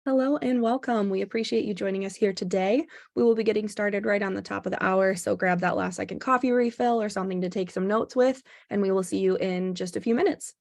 Hello and welcome. We appreciate you joining us here today. We will be getting started right on the top of the hour, so grab that last second coffee refill or something to take some notes with, and we will see you in just a few minutes.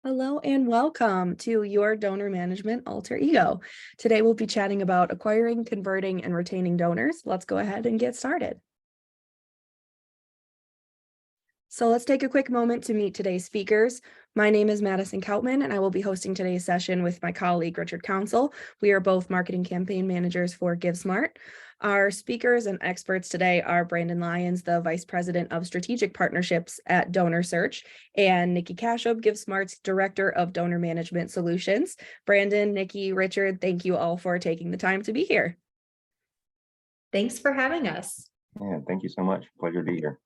Hello and welcome to Your Donor Management Alter Ego. Today we'll be chatting about acquiring, converting, and retaining donors. Let's go ahead and get started. So let's take a quick moment to meet today's speakers. My name is Madison Koutman, and I will be hosting today's session with my colleague, Richard Council. We are both marketing campaign managers for GiveSmart. Our speakers and experts today are Brandon Lyons, the Vice President of Strategic Partnerships at DonorSearch, and Nikki Kashup, GiveSmart's Director of Donor Management Solutions. Brandon, Nikki, Richard, thank you all for taking the time to be here. Thanks for having us. Yeah, thank you so much. Pleasure to be here.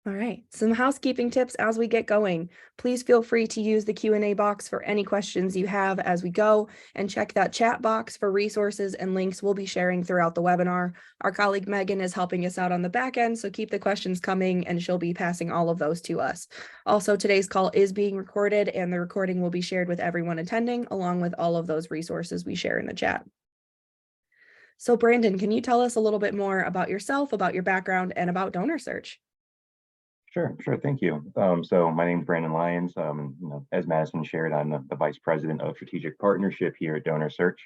All right, some housekeeping tips as we get going. Please feel free to use the Q&A box for any questions you have as we go, and check that chat box for resources and links we'll be sharing throughout the webinar. Our colleague Megan is helping us out on the back end, so keep the questions coming and she'll be passing all of those to us. Also, today's call is being recorded and the recording will be shared with everyone attending, along with all of those resources we share in the chat. So Brandon, can you tell us a little bit more about yourself, about your background, and about DonorSearch? Sure. Thank you. So my name is Brandon Lyons. As Madison shared, I'm the Vice President of Strategic Partnership here at DonorSearch.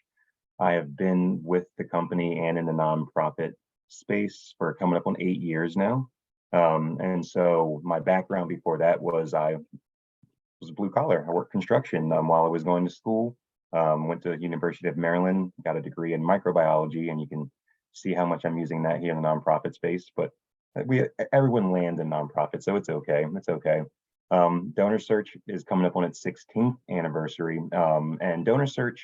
I have been with the company and in the nonprofit space for coming up on 8 years now. And so my background before that was I was blue collar. I worked construction while I was going to school. Went to the University of Maryland, got a degree in microbiology, and you can see how much I'm using that here in the nonprofit space. But everyone lands in nonprofit, so it's okay. It's okay. DonorSearch is coming up on its 16th anniversary, and DonorSearch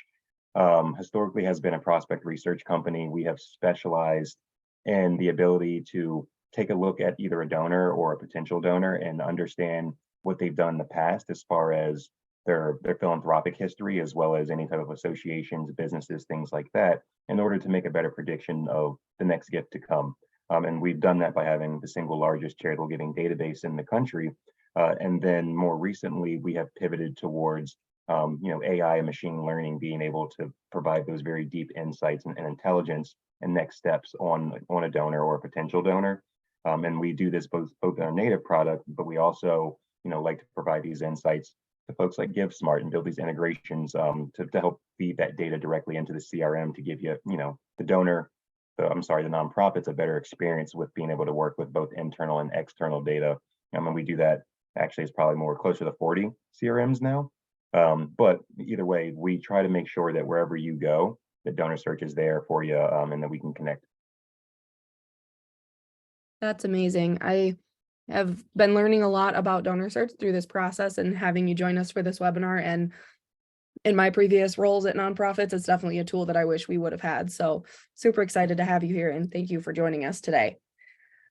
historically has been a prospect research company. We have specialized in the ability to take a look at either a donor or a potential donor and understand what they've done in the past as far as their philanthropic history, as well as any type of associations, businesses, things like that, in order to make a better prediction of the next gift to come. And we've done that by having the single largest charitable giving database in the country. And then more recently, we have pivoted towards AI and machine learning, being able to provide those very deep insights and intelligence and next steps on a donor or a potential donor. And we do this both in our native product, but we also like to provide these insights to folks like GiveSmart and build these integrations to help feed that data directly into the CRM to give you, the donor, the nonprofits a better experience with being able to work with both internal and external data. And we do that, actually it's probably more closer to 40 CRMs now. But either way, we try to make sure that wherever you go, the DonorSearch is there for you and that we can connect. That's amazing. I have been learning a lot about DonorSearch through this process and having you join us for this webinar. And in my previous roles at nonprofits, it's definitely a tool that I wish we would have had. So super excited to have you here and thank you for joining us today.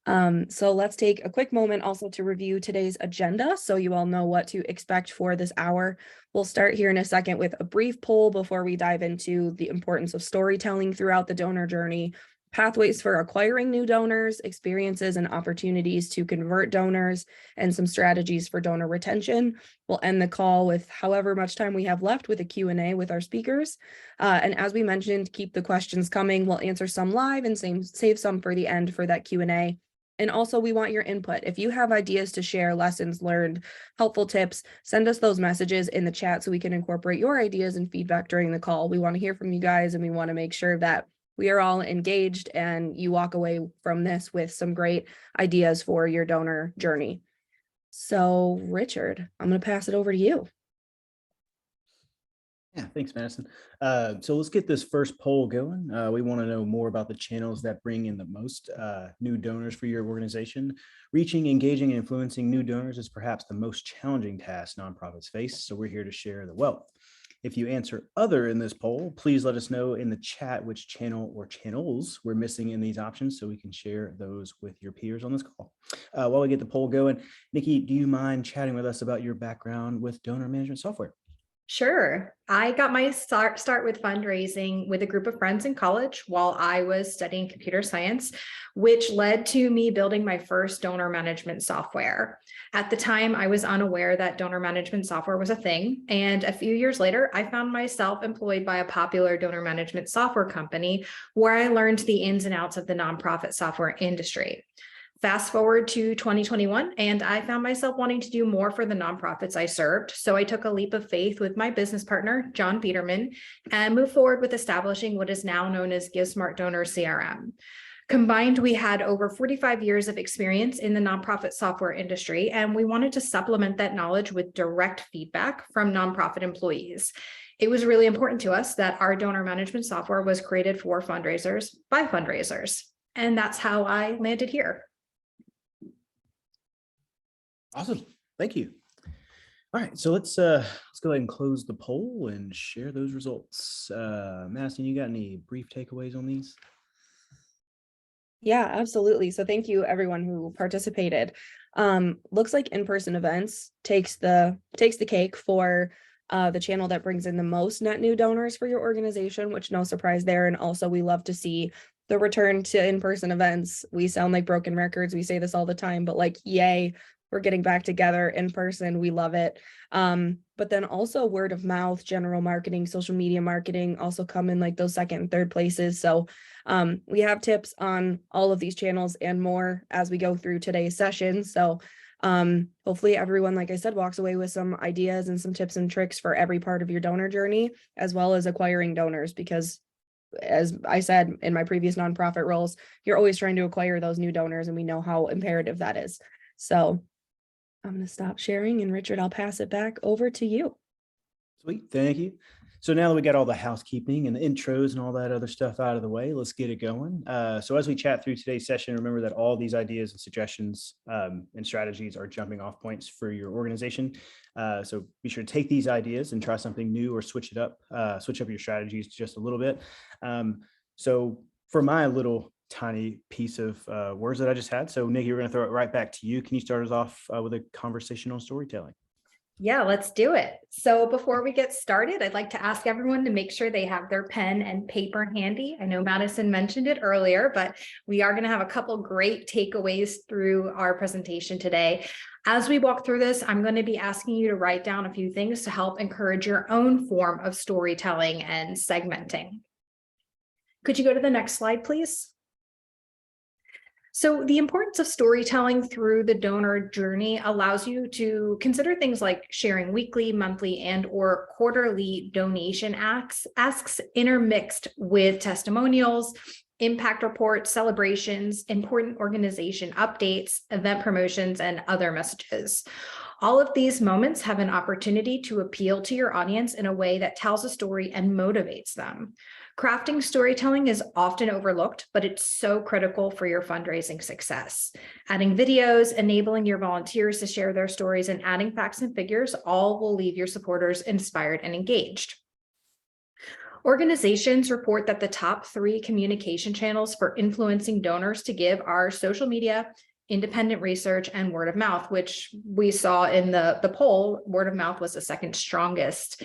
So let's take a quick moment also to review today's agenda so you all know what to expect for this hour. We'll start here in a second with a brief poll before we dive into the importance of storytelling throughout the donor journey, pathways for acquiring new donors, experiences and opportunities to convert donors, and some strategies for donor retention. We'll end the call with however much time we have left with a Q&A with our speakers. And as we mentioned, keep the questions coming. We'll answer some live and save some for the end for that Q&A. And also we want your input. If you have ideas to share, lessons learned, helpful tips, send us those messages in the chat so we can incorporate your ideas and feedback during the call. We want to hear from you guys and we want to make sure that we are all engaged and you walk away from this with some great ideas for your donor journey. So Richard, I'm going to pass it over to you. Yeah, thanks, Madison. So let's get this first poll going. We want to know more about the channels that bring in the most new donors for your organization. Reaching, engaging, and influencing new donors is perhaps the most challenging task nonprofits face. So we're here to share the wealth. If you answer other in this poll, please let us know in the chat which channel or channels we're missing in these options so we can share those with your peers on this call. While we get the poll going, Nikki, do you mind chatting with us about your background with donor management software? Sure. I got my start with fundraising with a group of friends in college while I was studying computer science, which led to me building my first donor management software. At the time, I was unaware that donor management software was a thing. And a few years later, I found myself employed by a popular donor management software company where I learned the ins and outs of the nonprofit software industry. Fast forward to 2021, and I found myself wanting to do more for the nonprofits I served. So I took a leap of faith with my business partner, John Biederman, and moved forward with establishing what is now known as GiveSmart Donor CRM. Combined, we had over 45 years of experience in the nonprofit software industry, and we wanted to supplement that knowledge with direct feedback from nonprofit employees. It was really important to us that our donor management software was created for fundraisers by fundraisers, and that's how I landed here. Awesome. Thank you. All right, so let's go ahead and close the poll and share those results. Madison, you got any brief takeaways on these? Yeah, absolutely. So thank you everyone who participated. Looks like in-person events takes the cake for the channel that brings in the most net new donors for your organization, which no surprise there. And also we love to see the return to in-person events. We sound like broken records. We say this all the time, but like, yay, we're getting back together in person. We love it. But then also word of mouth, general marketing, social media marketing also come in like those second and third places. So we have tips on all of these channels and more as we go through today's session. So hopefully everyone, like I said, walks away with some ideas and some tips and tricks for every part of your donor journey, as well as acquiring donors, because as I said in my previous nonprofit roles, you're always trying to acquire those new donors, and we know how imperative that is. So I'm going to stop sharing, and Richard, I'll pass it back over to you. Sweet, thank you. So now that we got all the housekeeping and the intros and all that other stuff out of the way, let's get it going. So as we chat through today's session, remember that all these ideas and suggestions and strategies are jumping off points for your organization. So be sure to take these ideas and try something new or switch up your strategies just a little bit. So for my little tiny piece of words that I just had, so Nikki, we're going to throw it right back to you. Can you start us off with a conversation on storytelling? Yeah, let's do it. So before we get started, I'd like to ask everyone to make sure they have their pen and paper handy. I know Madison mentioned it earlier, but we are going to have a couple great takeaways through our presentation today. As we walk through this, I'm going to be asking you to write down a few things to help encourage your own form of storytelling and segmenting. Could you go to the next slide, please? So the importance of storytelling through the donor journey allows you to consider things like sharing weekly, monthly, and or quarterly donation asks intermixed with testimonials, impact reports, celebrations, important organization updates, event promotions, and other messages. All of these moments have an opportunity to appeal to your audience in a way that tells a story and motivates them. Crafting storytelling is often overlooked, but it's so critical for your fundraising success. Adding videos, enabling your volunteers to share their stories, and adding facts and figures all will leave your supporters inspired and engaged. Organizations report that the top 3 communication channels for influencing donors to give are social media, independent research, and word of mouth, which we saw in the poll. Word of mouth was the second strongest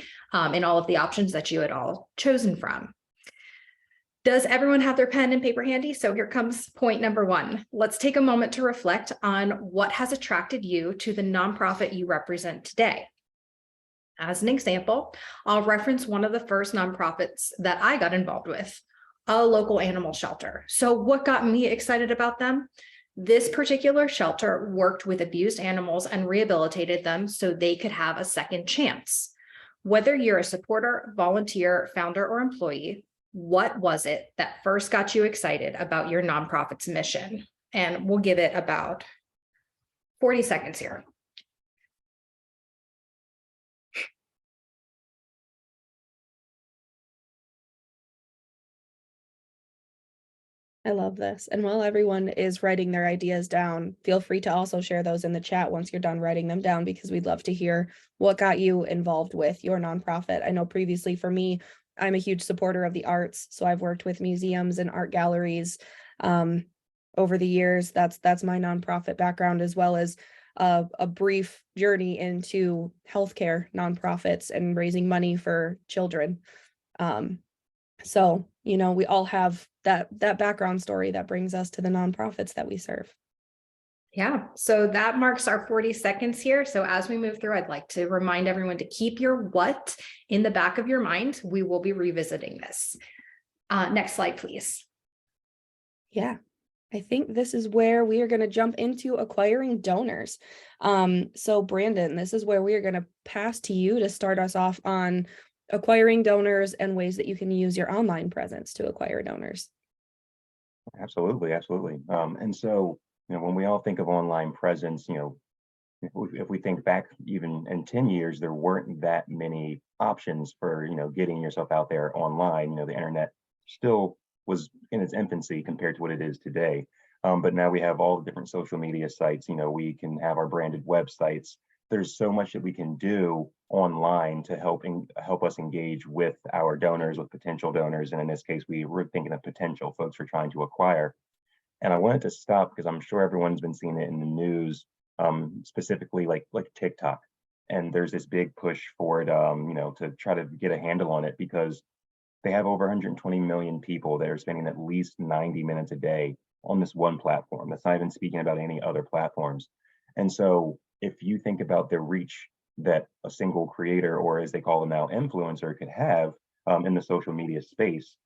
in all of the options that you had all chosen from. Does everyone have their pen and paper handy? So here comes point number 1. Let's take a moment to reflect on what has attracted you to the nonprofit you represent today. As an example, I'll reference one of the first nonprofits that I got involved with, a local animal shelter. So what got me excited about them? This particular shelter worked with abused animals and rehabilitated them so they could have a second chance. Whether you're a supporter, volunteer, founder, or employee, what was it that first got you excited about your nonprofit's mission? And we'll give it about 40 seconds here. I love this. And while everyone is writing their ideas down, feel free to also share those in the chat once you're done writing them down, because we'd love to hear what got you involved with your nonprofit. I know previously for me, I'm a huge supporter of the arts. So I've worked with museums and art galleries over the years. That's my nonprofit background, as well as a brief journey into healthcare nonprofits and raising money for children. So, you know, we all have that background story that brings us to the nonprofits that we serve. Yeah, so that marks our 40 seconds here. So as we move through, I'd like to remind everyone to keep your what in the back of your mind. We will be revisiting this. Next slide, please. Yeah, I think this is where we are going to jump into acquiring donors. So Brandon, this is where we are going to pass to you to start us off on acquiring donors and ways that you can use your online presence to acquire donors. Absolutely, absolutely. And so, when we all think of online presence, if we think back even in 10 years, there weren't that many options for, getting yourself out there online. The internet still was in its infancy compared to what it is today. But now we have all the different social media sites. We can have our branded websites. There's so much that we can do online to help us engage with our donors, with potential donors. And in this case, we were thinking of potential folks we're trying to acquire. And I wanted to stop because I'm sure everyone's been seeing it in the news, specifically like TikTok. And there's this big push for it, to try to get a handle on it because they have over 120 million people that are spending at least 90 minutes a day on this one platform. That's not even speaking about any other platforms. And so if you think about the reach that a single creator, or as they call them now, influencer, could have in the social media space,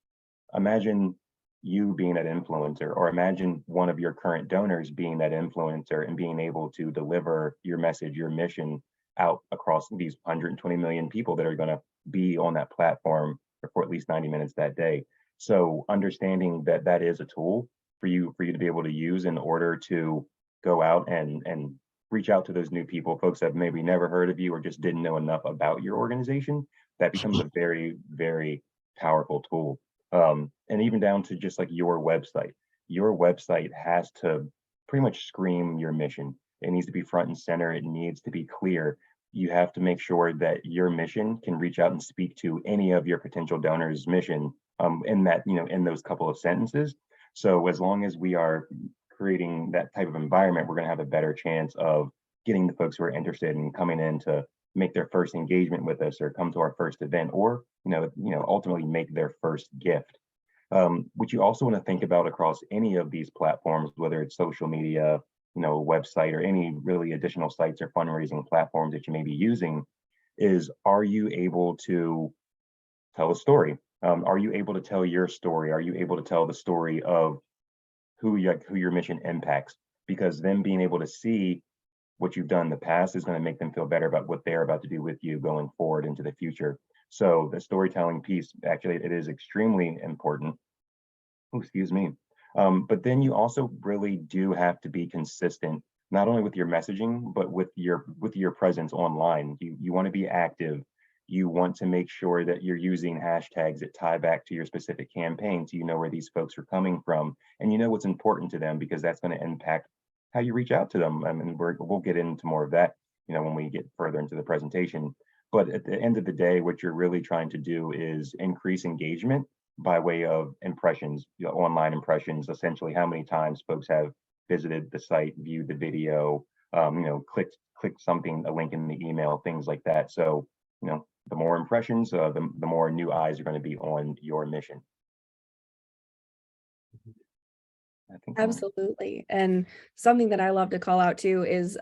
imagine you being that influencer, or imagine one of your current donors being that influencer and being able to deliver your message, your mission out across these 120 million people that are going to be on that platform for at least 90 minutes that day. So understanding that that is a tool for you to be able to use in order to go out and reach out to those new people, folks that maybe never heard of you or just didn't know enough about your organization, that becomes a very, very powerful tool. And even down to just like your website has to pretty much scream your mission. It needs to be front and center. It needs to be clear. You have to make sure that your mission can reach out and speak to any of your potential donors' mission in that, in those couple of sentences. So as long as we are creating that type of environment, we're going to have a better chance of getting the folks who are interested in coming in to make their first engagement with us or come to our first event, or ultimately make their first gift. What you also want to think about across any of these platforms, whether it's social media, website, or any really additional sites or fundraising platforms that you may be using, is, are you able to tell a story? Are you able to tell your story? Are you able to tell the story of who your mission impacts? Because them being able to see what you've done in the past is going to make them feel better about what they're about to do with you going forward into the future. So the storytelling piece, actually, it is extremely important. Oh, excuse me. But then you also really do have to be consistent, not only with your messaging, but with your presence online. You want to be active. You want to make sure that you're using hashtags that tie back to your specific campaign, so you know where these folks are coming from, and you know what's important to them, because that's going to impact how you reach out to them. I mean, we'll get into more of that, when we get further into the presentation. But at the end of the day, what you're really trying to do is increase engagement by way of impressions, online impressions, essentially how many times folks have visited the site, viewed the video, clicked something, a link in the email, things like that. So, the more impressions, the more new eyes are going to be on your mission. I think Absolutely. And something that I love to call out too is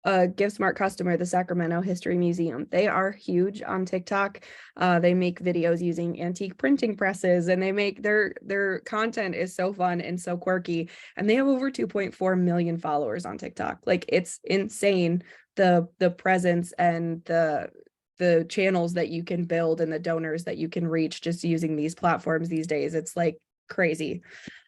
a GiveSmart customer, the Sacramento History Museum. They are huge on TikTok. They make videos using antique printing presses, and they make their content is so fun and so quirky. And they have over 2.4 million followers on TikTok. Like, it's insane, the presence and the channels that you can build and the donors that you can reach just using these platforms these days. It's like crazy.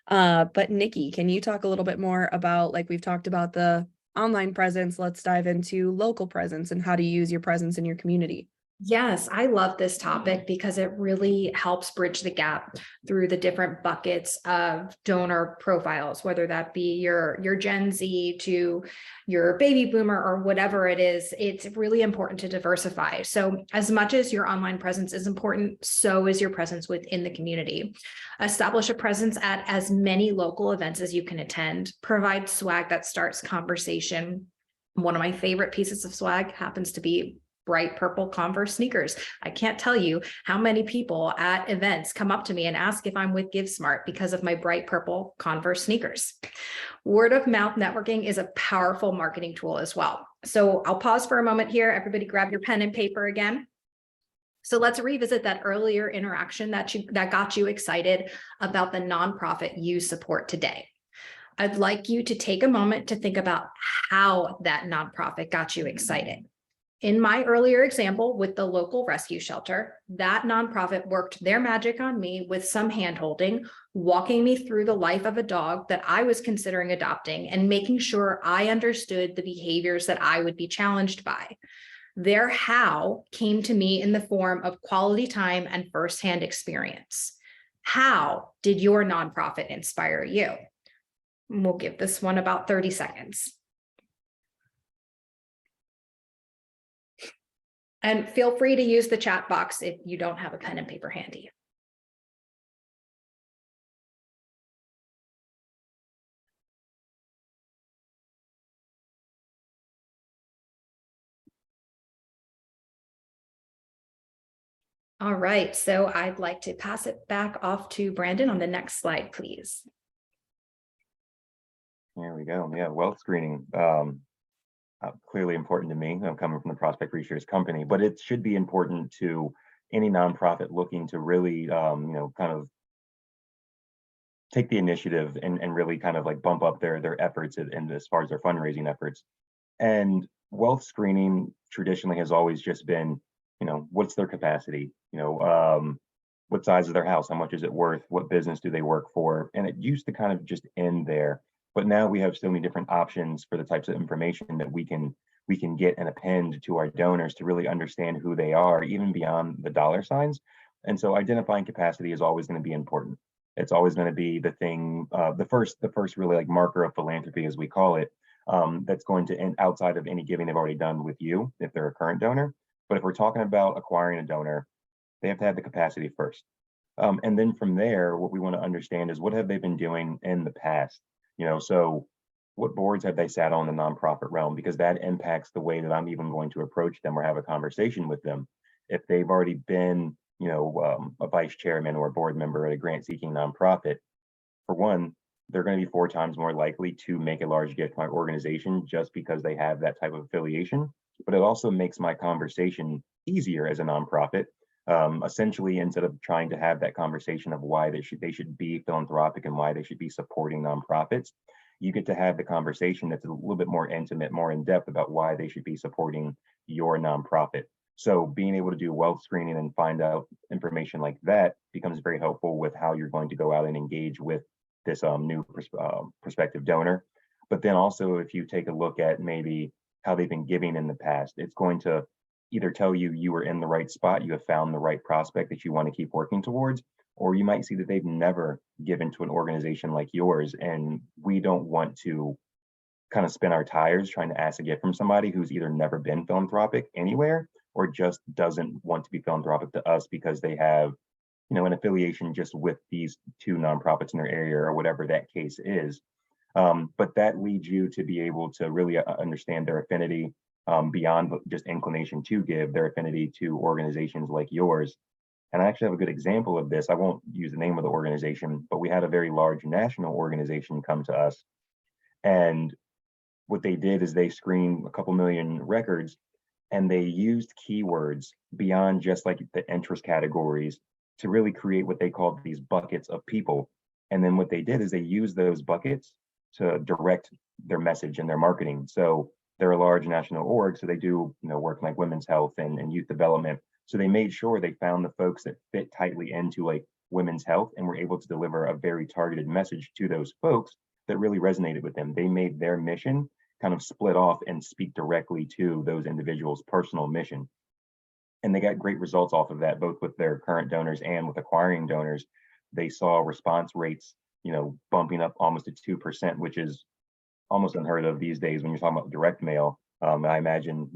But Nikki, can you talk a little bit more about, like, we've talked about the online presence, let's dive into local presence and how to use your presence in your community. Yes, I love this topic because it really helps bridge the gap through the different buckets of donor profiles, whether that be your Gen Z to your baby boomer or whatever it is. It's really important to diversify. So as much as your online presence is important, so is your presence within the community. Establish a presence at as many local events as you can attend. Provide swag that starts conversation. One of my favorite pieces of swag happens to be bright purple Converse sneakers. I can't tell you how many people at events come up to me and ask if I'm with GiveSmart because of my bright purple Converse sneakers. Word of mouth networking is a powerful marketing tool as well. So I'll pause for a moment here. Everybody grab your pen and paper again. So let's revisit that earlier interaction that got you excited about the nonprofit you support today. I'd like you to take a moment to think about how that nonprofit got you excited. In my earlier example with the local rescue shelter, that nonprofit worked their magic on me with some handholding, walking me through the life of a dog that I was considering adopting and making sure I understood the behaviors that I would be challenged by. Their how came to me in the form of quality time and firsthand experience. How did your nonprofit inspire you? We'll give this one about 30 seconds. And feel free to use the chat box if you don't have a pen and paper handy. All right, so I'd like to pass it back off to Brandon on the next slide, please. There we go. Yeah, wealth screening. Clearly important to me. I'm coming from the Prospect Research Company, but it should be important to any nonprofit looking to really, kind of take the initiative and really kind of like bump up their efforts and as far as their fundraising efforts. And wealth screening traditionally has always just been, what's their capacity? What size is their house? How much is it worth? What business do they work for? And it used to kind of just end there. But now we have so many different options for the types of information that we can get and append to our donors to really understand who they are, even beyond the dollar signs. And so identifying capacity is always going to be important. It's always going to be the thing, the first really like marker of philanthropy, as we call it, that's going to end outside of any giving they've already done with you, if they're a current donor. But if we're talking about acquiring a donor, they have to have the capacity first. And then from there, what we want to understand is what have they been doing in the past? So what boards have they sat on in the nonprofit realm? Because that impacts the way that I'm even going to approach them or have a conversation with them. If they've already been, a vice chairman or a board member at a grant-seeking nonprofit, for one, they're going to be 4 times more likely to make a large gift to my organization just because they have that type of affiliation. But it also makes my conversation easier as a nonprofit. Essentially, instead of trying to have that conversation of why they should be philanthropic and why they should be supporting nonprofits, you get to have the conversation that's a little bit more intimate, more in depth about why they should be supporting your nonprofit. So being able to do wealth screening and find out information like that becomes very helpful with how you're going to go out and engage with this new prospective donor. But then also, if you take a look at maybe how they've been giving in the past, it's going to either tell you were in the right spot, you have found the right prospect that you want to keep working towards, or you might see that they've never given to an organization like yours. And we don't want to kind of spin our tires trying to ask a gift from somebody who's either never been philanthropic anywhere or just doesn't want to be philanthropic to us because they have, an affiliation just with these 2 nonprofits in their area or whatever that case is. But that leads you to be able to really understand their affinity beyond just inclination to give, their affinity to organizations like yours. And I actually have a good example of this. I won't use the name of the organization, but we had a very large national organization come to us. And what they did is they screened a couple million records and they used keywords beyond just like the interest categories to really create what they called these buckets of people. And then what they did is they used those buckets to direct their message and their marketing. So they're a large national org, so they do work like women's health and youth development. So they made sure they found the folks that fit tightly into like women's health and were able to deliver a very targeted message to those folks that really resonated with them. They made their mission kind of split off and speak directly to those individuals' personal mission. And they got great results off of that, both with their current donors and with acquiring donors. They saw response rates, bumping up almost to 2%, which is almost unheard of these days when you're talking about direct mail. I imagine,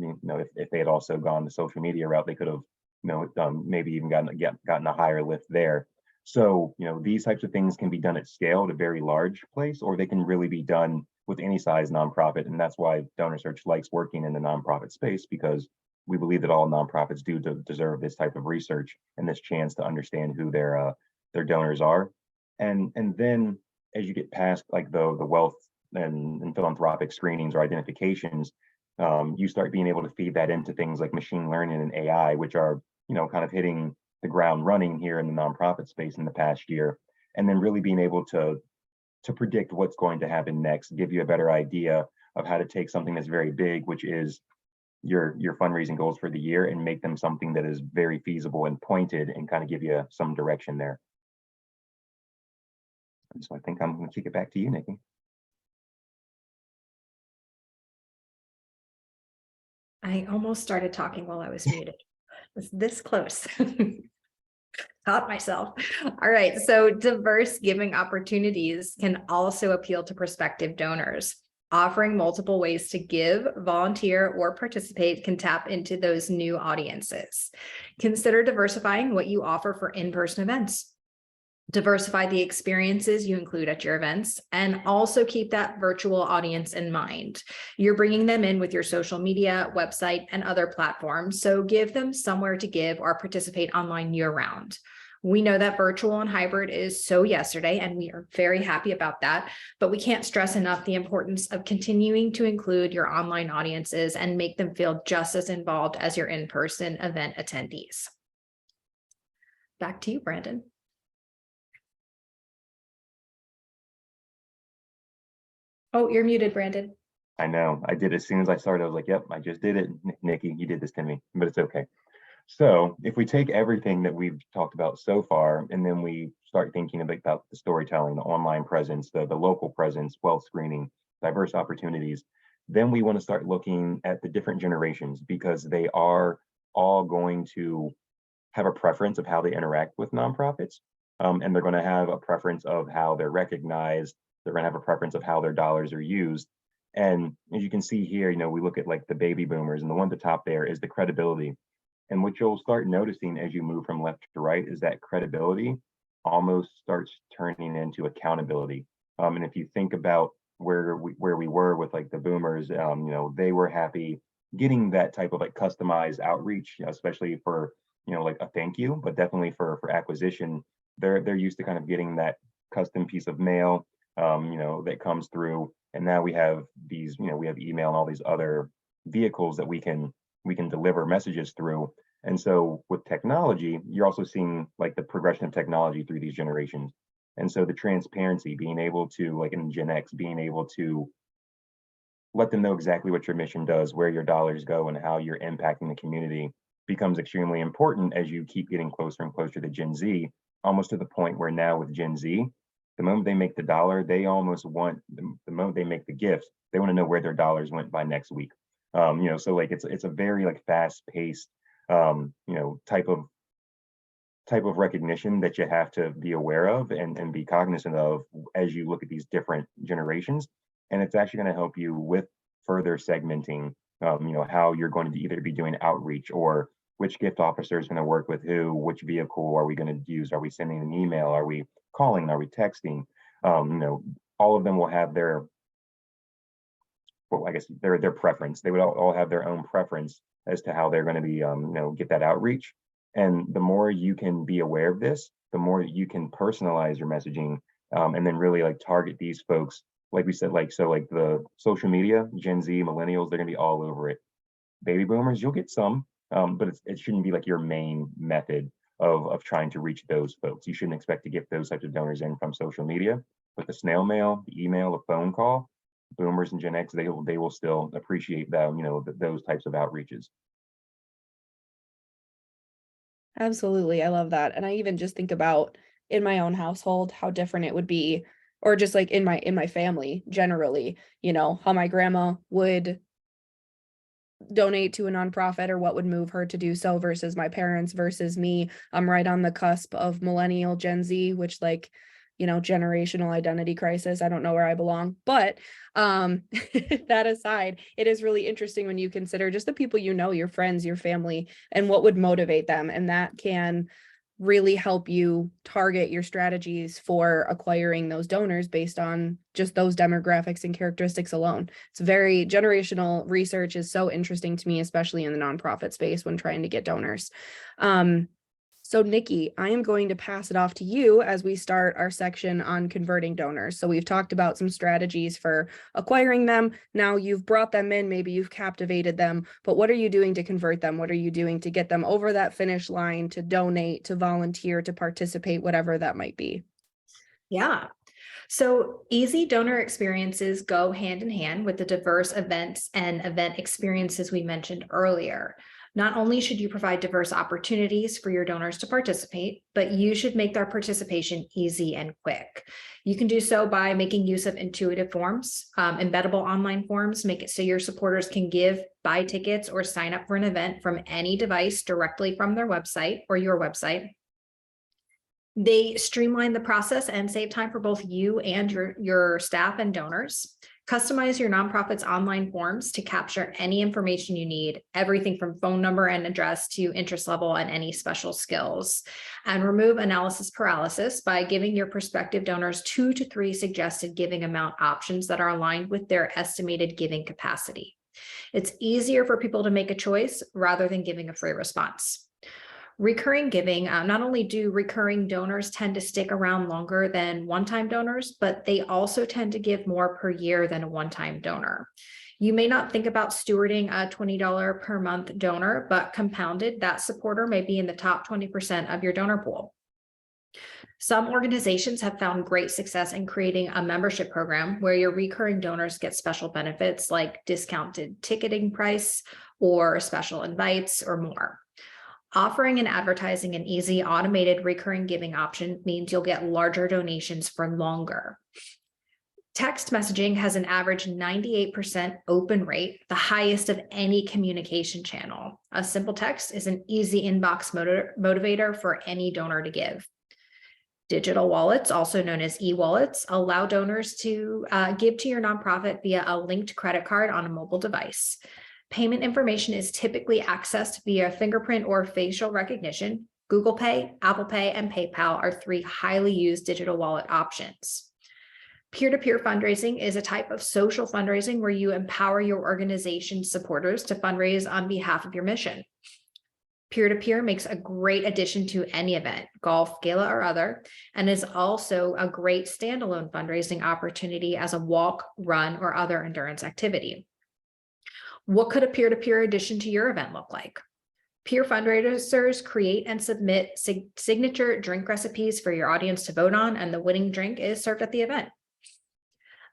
if they had also gone the social media route, they could have, maybe even gotten a higher lift there. So, these types of things can be done at scale at a very large place, or they can really be done with any size nonprofit. And that's why Donor Search likes working in the nonprofit space, because we believe that all nonprofits do deserve this type of research and this chance to understand who their donors are. And then as you get past like the wealth and philanthropic screenings or identifications, you start being able to feed that into things like machine learning and AI, which are, kind of hitting the ground running here in the nonprofit space in the past year. And then really being able to predict what's going to happen next, give you a better idea of how to take something that's very big, which is your fundraising goals for the year and make them something that is very feasible and pointed and kind of give you some direction there. So I think I'm going to kick it back to you, Nikki. I almost started talking while I was muted. Was this close? Caught myself. All right. So diverse giving opportunities can also appeal to prospective donors. Offering multiple ways to give, volunteer, or participate can tap into those new audiences. Consider diversifying what you offer for in-person events. Diversify the experiences you include at your events, and also keep that virtual audience in mind. You're bringing them in with your social media, website, and other platforms, so give them somewhere to give or participate online year-round. We know that virtual and hybrid is so yesterday, and we are very happy about that, but we can't stress enough the importance of continuing to include your online audiences and make them feel just as involved as your in-person event attendees. Back to you, Brandon. Oh, you're muted, Brandon. I know. I did as soon as I started. I was like, yep, I just did it. Nikki, you did this to me, but it's okay. So if we take everything that we've talked about so far, and then we start thinking about the storytelling, the online presence, the local presence, wealth screening, diverse opportunities, then we want to start looking at the different generations, because they are all going to have a preference of how they interact with nonprofits. And they're going to have a preference of how they're recognized. They're going to have a preference of how their dollars are used. And as you can see here, we look at like the baby boomers, and the one at the top there is the credibility. And what you'll start noticing as you move from left to right is that credibility almost starts turning into accountability. And if you think about where we were with like the boomers, they were happy getting that type of like customized outreach, especially for like a thank you, but definitely for acquisition. They're used to kind of getting that custom piece of mail, that comes through. And now we have these, we have email and all these other vehicles that we can deliver messages through. And so with technology, you're also seeing like the progression of technology through these generations. And so the transparency, being able to, like in Gen X, being able to let them know exactly what your mission does, where your dollars go, and how you're impacting the community becomes extremely important as you keep getting closer and closer to Gen Z, almost to the point where now with Gen Z, the moment they make the dollar, they almost want, the moment they make the gift, they want to know where their dollars went by next week. So like it's a very like fast-paced, type of recognition that you have to be aware of and be cognizant of as you look at these different generations. And it's actually going to help you with further segmenting, how you're going to either be doing outreach, or which gift officer is going to work with who, which vehicle are we going to use? Are we sending an email? Are we calling? Are we texting? All of them will have their, well, I guess their preference. They would all have their own preference as to how they're going to be, get that outreach. And the more you can be aware of this, the more you can personalize your messaging, and then really like target these folks. Like we said, like the social media, Gen Z, millennials, they're going to be all over it. Baby boomers, you'll get some, but it shouldn't be like your main method of trying to reach those folks. You shouldn't expect to get those types of donors in from social media, but the snail mail, the email, the phone call, boomers and Gen X, they will still appreciate them, those types of outreaches. Absolutely. I love that. And I even just think about in my own household, how different it would be, or just like in my family generally, how my grandma would donate to a nonprofit or what would move her to do so versus my parents versus me. I'm right on the cusp of millennial Gen Z, which generational identity crisis. I don't know where I belong, but that aside, it is really interesting when you consider just the people, your friends, your family, and what would motivate them. And that can really help you target your strategies for acquiring those donors based on just those demographics and characteristics alone. It's very generational research is so interesting to me, especially in the nonprofit space when trying to get donors. So Nikki, I am going to pass it off to you as we start our section on converting donors. So we've talked about some strategies for acquiring them. Now you've brought them in, maybe you've captivated them, but what are you doing to convert them? What are you doing to get them over that finish line, to donate, to volunteer, to participate, whatever that might be? Yeah. So easy donor experiences go hand in hand with the diverse events and event experiences we mentioned earlier. Not only should you provide diverse opportunities for your donors to participate, but you should make their participation easy and quick. You can do so by making use of intuitive forms, embeddable online forms, make it so your supporters can give, buy tickets, or sign up for an event from any device directly from their website or your website. They streamline the process and save time for both you and your staff and donors. Customize your nonprofit's online forms to capture any information you need, everything from phone number and address to interest level and any special skills. And remove analysis paralysis by giving your prospective donors 2 to 3 suggested giving amount options that are aligned with their estimated giving capacity. It's easier for people to make a choice rather than giving a free response. Recurring giving, not only do recurring donors tend to stick around longer than one-time donors, but they also tend to give more per year than a one-time donor. You may not think about stewarding a $20 per month donor, but compounded, that supporter may be in the top 20% of your donor pool. Some organizations have found great success in creating a membership program where your recurring donors get special benefits like discounted ticketing price or special invites or more. Offering and advertising an easy automated recurring giving option means you'll get larger donations for longer. Text messaging has an average 98% open rate, the highest of any communication channel. A simple text is an easy inbox motivator for any donor to give. Digital wallets, also known as e-wallets, allow donors to give to your nonprofit via a linked credit card on a mobile device. Payment information is typically accessed via fingerprint or facial recognition. Google Pay, Apple Pay, and PayPal are 3 highly used digital wallet options. Peer-to-peer fundraising is a type of social fundraising where you empower your organization's supporters to fundraise on behalf of your mission. Peer-to-peer makes a great addition to any event, golf, gala, or other, and is also a great standalone fundraising opportunity as a walk, run, or other endurance activity. What could a peer-to-peer addition to your event look like? Peer fundraisers create and submit signature drink recipes for your audience to vote on, and the winning drink is served at the event.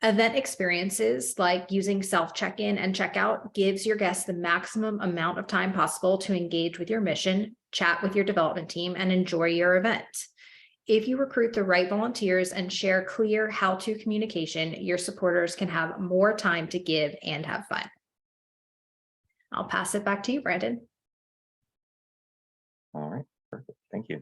Event experiences like using self-check-in and checkout gives your guests the maximum amount of time possible to engage with your mission, chat with your development team, and enjoy your event. If you recruit the right volunteers and share clear how-to communication, your supporters can have more time to give and have fun. I'll pass it back to you, Brandon. All right, perfect. Thank you.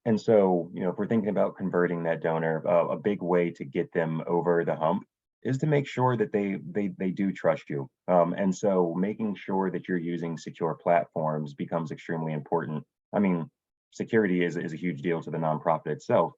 And so, if we're thinking about converting that donor, a big way to get them over the hump is to make sure that they do trust you. And so making sure that you're using secure platforms becomes extremely important. I mean, security is a huge deal to the nonprofit itself.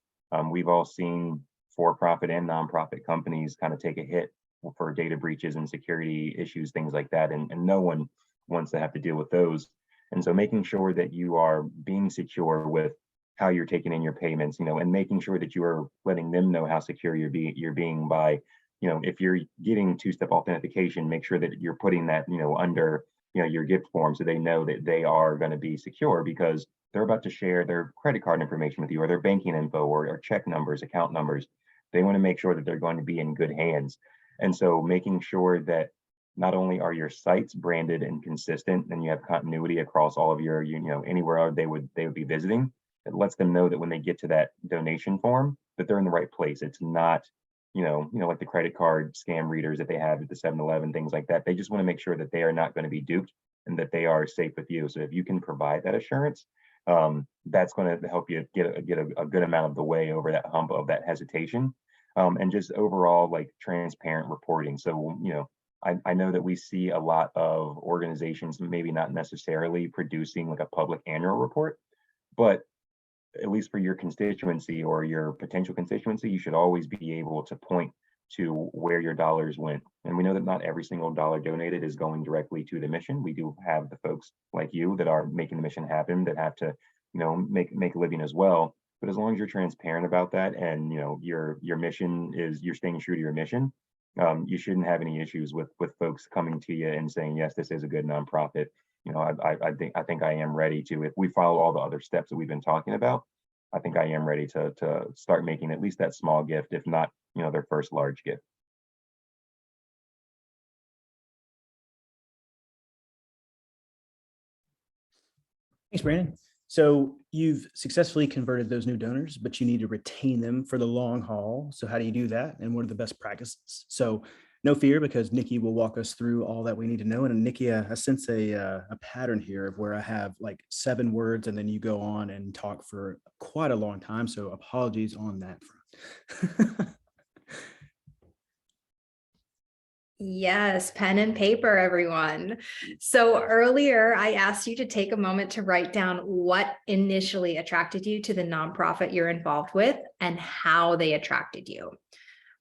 We've all seen for-profit and nonprofit companies kind of take a hit for data breaches and security issues, things like that. And no one wants to have to deal with those. And so making sure that you are being secure with how you're taking in your payments, and making sure that you are letting them know how secure you're being by, if you're getting 2-step authentication, make sure that you're putting that, under, your gift form so they know that they are going to be secure, because they're about to share their credit card information with you or their banking info or check numbers, account numbers. They want to make sure that they're going to be in good hands. And so making sure that not only are your sites branded and consistent and you have continuity across all of your, anywhere they would be visiting, it lets them know that when they get to that donation form, that they're in the right place. It's not, like the credit card scam readers that they have at the 7-Eleven, things like that. They just want to make sure that they are not going to be duped and that they are safe with you. So if you can provide that assurance, that's going to help you get a good amount of the way over that hump of that hesitation. And just overall, like, transparent reporting. So, I know that we see a lot of organizations maybe not necessarily producing like a public annual report, but at least for your constituency or your potential constituency, you should always be able to point to where your dollars went. And we know that not every single dollar donated is going directly to the mission. We do have the folks like you that are making the mission happen, that have to, make a living as well. But as long as you're transparent about that and, your mission is, you're staying true to your mission, you shouldn't have any issues with folks coming to you and saying, yes, this is a good nonprofit. I think I am ready to, if we follow all the other steps that we've been talking about, I think I am ready to start making at least that small gift, if not their first large gift. Thanks, Brandon. So you've successfully converted those new donors, but you need to retain them for the long haul. So how do you do that? And what are the best practices? So no fear, because Nikki will walk us through all that we need to know. And Nikki, I sense a pattern here of where I have like 7 words and then you go on and talk for quite a long time. So apologies on that front. Yes, pen and paper, everyone. So earlier, I asked you to take a moment to write down what initially attracted you to the nonprofit you're involved with and how they attracted you.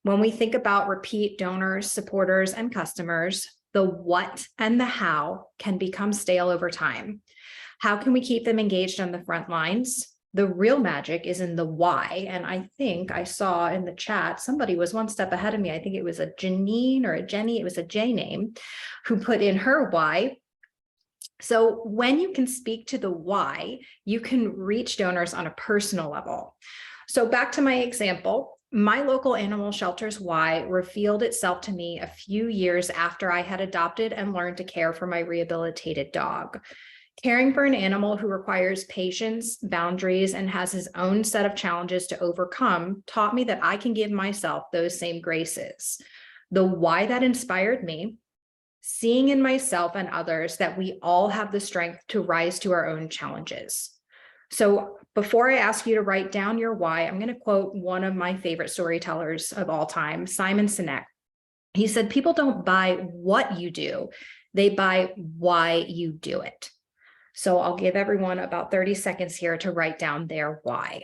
When we think about repeat donors, supporters, and customers, the what and the how can become stale over time. How can we keep them engaged on the front lines? The real magic is in the why. And I think I saw in the chat, somebody was one step ahead of me. I think it was a Janine or a Jenny, it was a J name, who put in her why. So when you can speak to the why, you can reach donors on a personal level. So back to my example, my local animal shelter's why revealed itself to me a few years after I had adopted and learned to care for my rehabilitated dog. Caring for an animal who requires patience, boundaries, and has his own set of challenges to overcome taught me that I can give myself those same graces. The why that inspired me, seeing in myself and others that we all have the strength to rise to our own challenges. So before I ask you to write down your why, I'm going to quote one of my favorite storytellers of all time, Simon Sinek. He said, people don't buy what you do, they buy why you do it. So I'll give everyone about 30 seconds here to write down their why.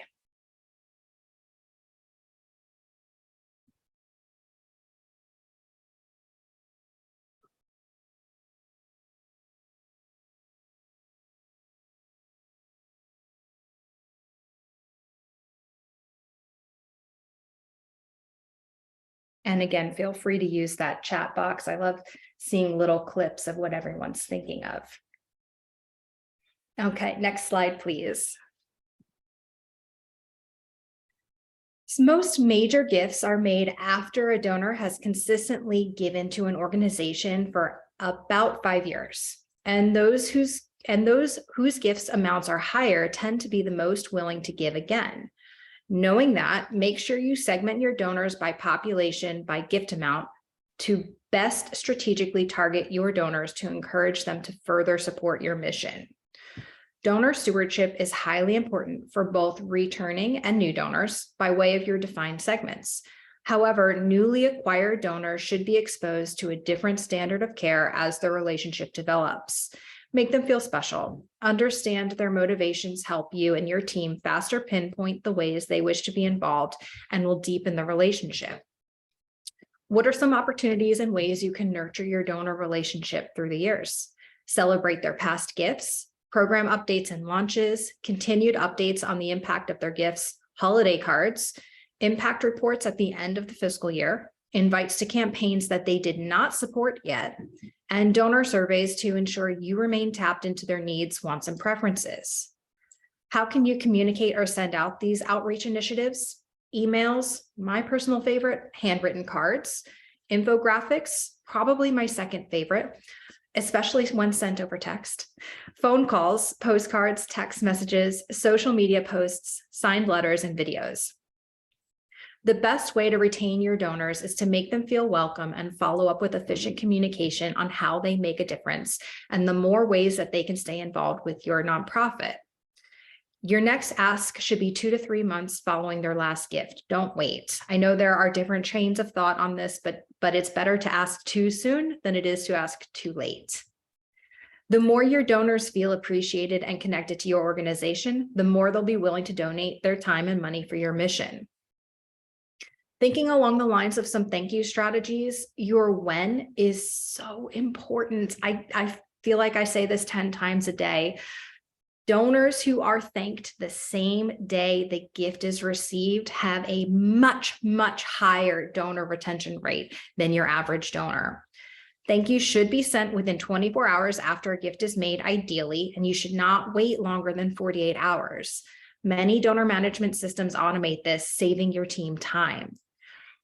And again, feel free to use that chat box. I love seeing little clips of what everyone's thinking of. Okay, next slide, please. Most major gifts are made after a donor has consistently given to an organization for about 5 years. And those whose gifts amounts are higher tend to be the most willing to give again. Knowing that, make sure you segment your donors by population, by gift amount, to best strategically target your donors to encourage them to further support your mission. Donor stewardship is highly important for both returning and new donors by way of your defined segments. However, newly acquired donors should be exposed to a different standard of care as the relationship develops. Make them feel special. Understand their motivations help you and your team faster pinpoint the ways they wish to be involved and will deepen the relationship. What are some opportunities and ways you can nurture your donor relationship through the years? Celebrate their past gifts, program updates and launches, continued updates on the impact of their gifts, holiday cards, impact reports at the end of the fiscal year, invites to campaigns that they did not support yet, and donor surveys to ensure you remain tapped into their needs, wants, and preferences. How can you communicate or send out these outreach initiatives? Emails, my personal favorite, handwritten cards, infographics, probably my second favorite, especially when sent over text, phone calls, postcards, text messages, social media posts, signed letters, and videos. The best way to retain your donors is to make them feel welcome and follow up with efficient communication on how they make a difference and the more ways that they can stay involved with your nonprofit. Your next ask should be 2 to 3 months following their last gift. Don't wait. I know there are different trains of thought on this, but it's better to ask too soon than it is to ask too late. The more your donors feel appreciated and connected to your organization, the more they'll be willing to donate their time and money for your mission. Thinking along the lines of some thank you strategies, your when is so important. I feel like I say this 10 times a day. Donors who are thanked the same day the gift is received have a much, much higher donor retention rate than your average donor. Thank you should be sent within 24 hours after a gift is made, ideally, and you should not wait longer than 48 hours. Many donor management systems automate this, saving your team time.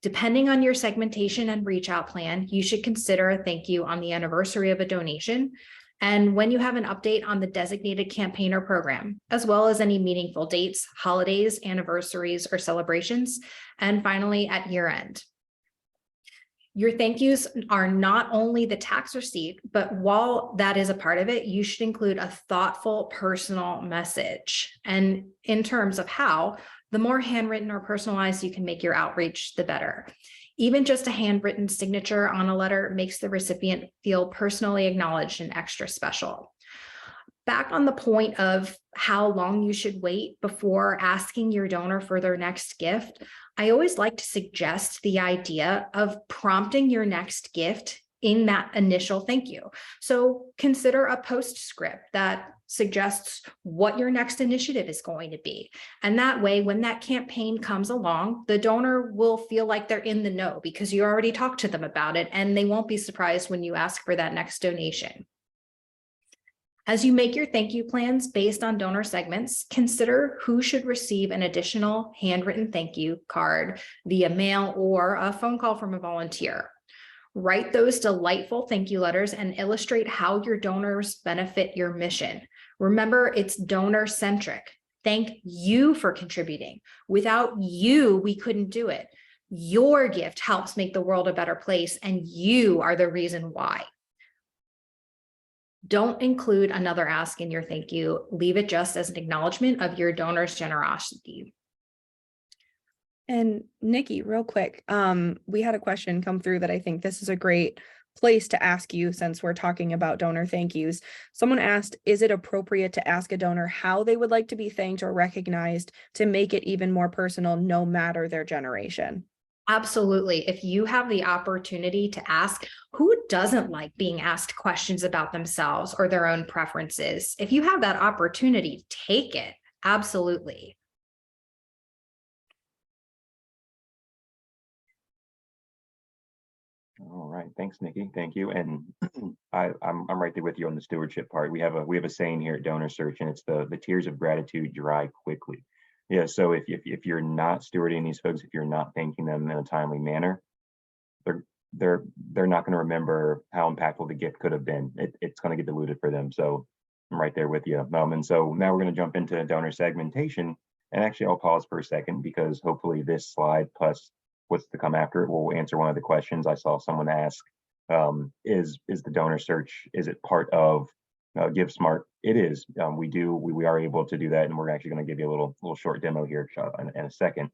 Depending on your segmentation and reach out plan, you should consider a thank you on the anniversary of a donation. And when you have an update on the designated campaign or program, as well as any meaningful dates, holidays, anniversaries, or celebrations. And finally, at year end. Your thank yous are not only the tax receipt, but while that is a part of it, you should include a thoughtful, personal message. And in terms of how, the more handwritten or personalized you can make your outreach, the better. Even just a handwritten signature on a letter makes the recipient feel personally acknowledged and extra special. Back on the point of how long you should wait before asking your donor for their next gift, I always like to suggest the idea of prompting your next gift in that initial thank you. So consider a postscript that suggests what your next initiative is going to be. And that way, when that campaign comes along, the donor will feel like they're in the know because you already talked to them about it, and they won't be surprised when you ask for that next donation. As you make your thank you plans based on donor segments, consider who should receive an additional handwritten thank you card via mail or a phone call from a volunteer. Write those delightful thank you letters and illustrate how your donors benefit your mission. Remember, it's donor-centric. Thank you for contributing. Without you, we couldn't do it. Your gift helps make the world a better place, and you are the reason why. Don't include another ask in your thank you. Leave it just as an acknowledgement of your donor's generosity. And Nikki, real quick, we had a question come through that I think this is a great place to ask you since we're talking about donor thank yous. Someone asked, is it appropriate to ask a donor how they would like to be thanked or recognized to make it even more personal, no matter their generation? Absolutely. If you have the opportunity to ask, who doesn't like being asked questions about themselves or their own preferences? If you have that opportunity, take it. Absolutely. All right, thanks, Nikki. Thank you. And I'm right there with you on the stewardship part. We have a saying here at Donor Search, and it's the tears of gratitude dry quickly. Yeah. So if you're not stewarding these folks, if you're not thanking them in a timely manner, they're not going to remember how impactful the gift could have been. It's going to get diluted for them. So I'm right there with you. And so now we're going to jump into donor segmentation. And actually, I'll pause for a second because hopefully this slide plus what's to come after it will answer one of the questions I saw someone ask. Is the donor search, is it part of GiveSmart? It is. We are able to do that, and we're actually going to give you a little short demo here in a second.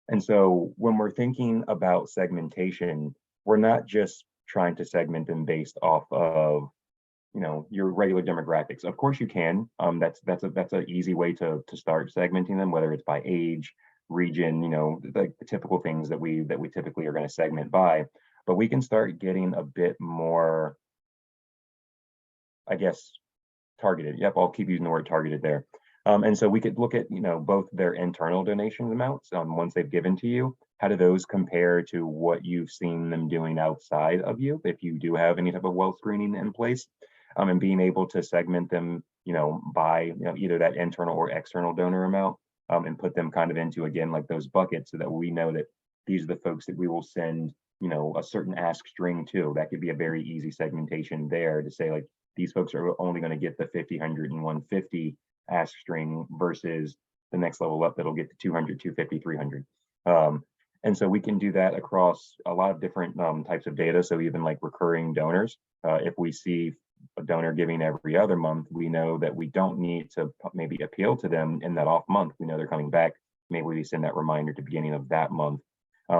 And so when we're thinking about segmentation, we're not just trying to segment them based off of your regular demographics. Of course you can. That's an easy way to start segmenting them, whether it's by age, region, the typical things that we typically are going to segment by. But we can start getting a bit more, I guess, targeted. Yep, I'll keep using the word targeted there. And so we could look at both their internal donation amounts once they've given to you. How do those compare to what you've seen them doing outside of you, if you do have any type of wealth screening in place, and being able to segment them by either that internal or external donor amount, and put them kind of into, again, like those buckets, so that we know that these are the folks that we will send a certain ask string to. That could be a very easy segmentation there to say, like, these folks are only going to get the 50, 100, and 150 ask string versus the next level up that'll get to 200, 250, 300. And so we can do that across a lot of different types of data. So even like recurring donors, if we see a donor giving every other month, we know that we don't need to maybe appeal to them in that off month. We know they're coming back. Maybe we send that reminder at the beginning of that month.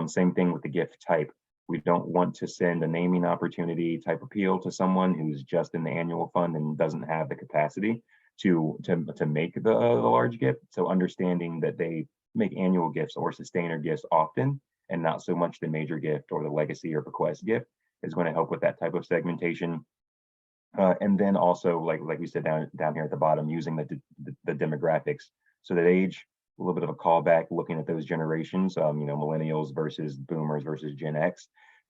Same thing with the gift type. We don't want to send a naming opportunity type appeal to someone who's just in the annual fund and doesn't have the capacity to make the large gift. So understanding that they make annual gifts or sustainer gifts often, and not so much the major gift or the legacy or bequest gift, is going to help with that type of segmentation. And then also, like we said down here at the bottom, using the demographics. So that age, a little bit of a callback, looking at those generations, millennials versus boomers versus Gen X.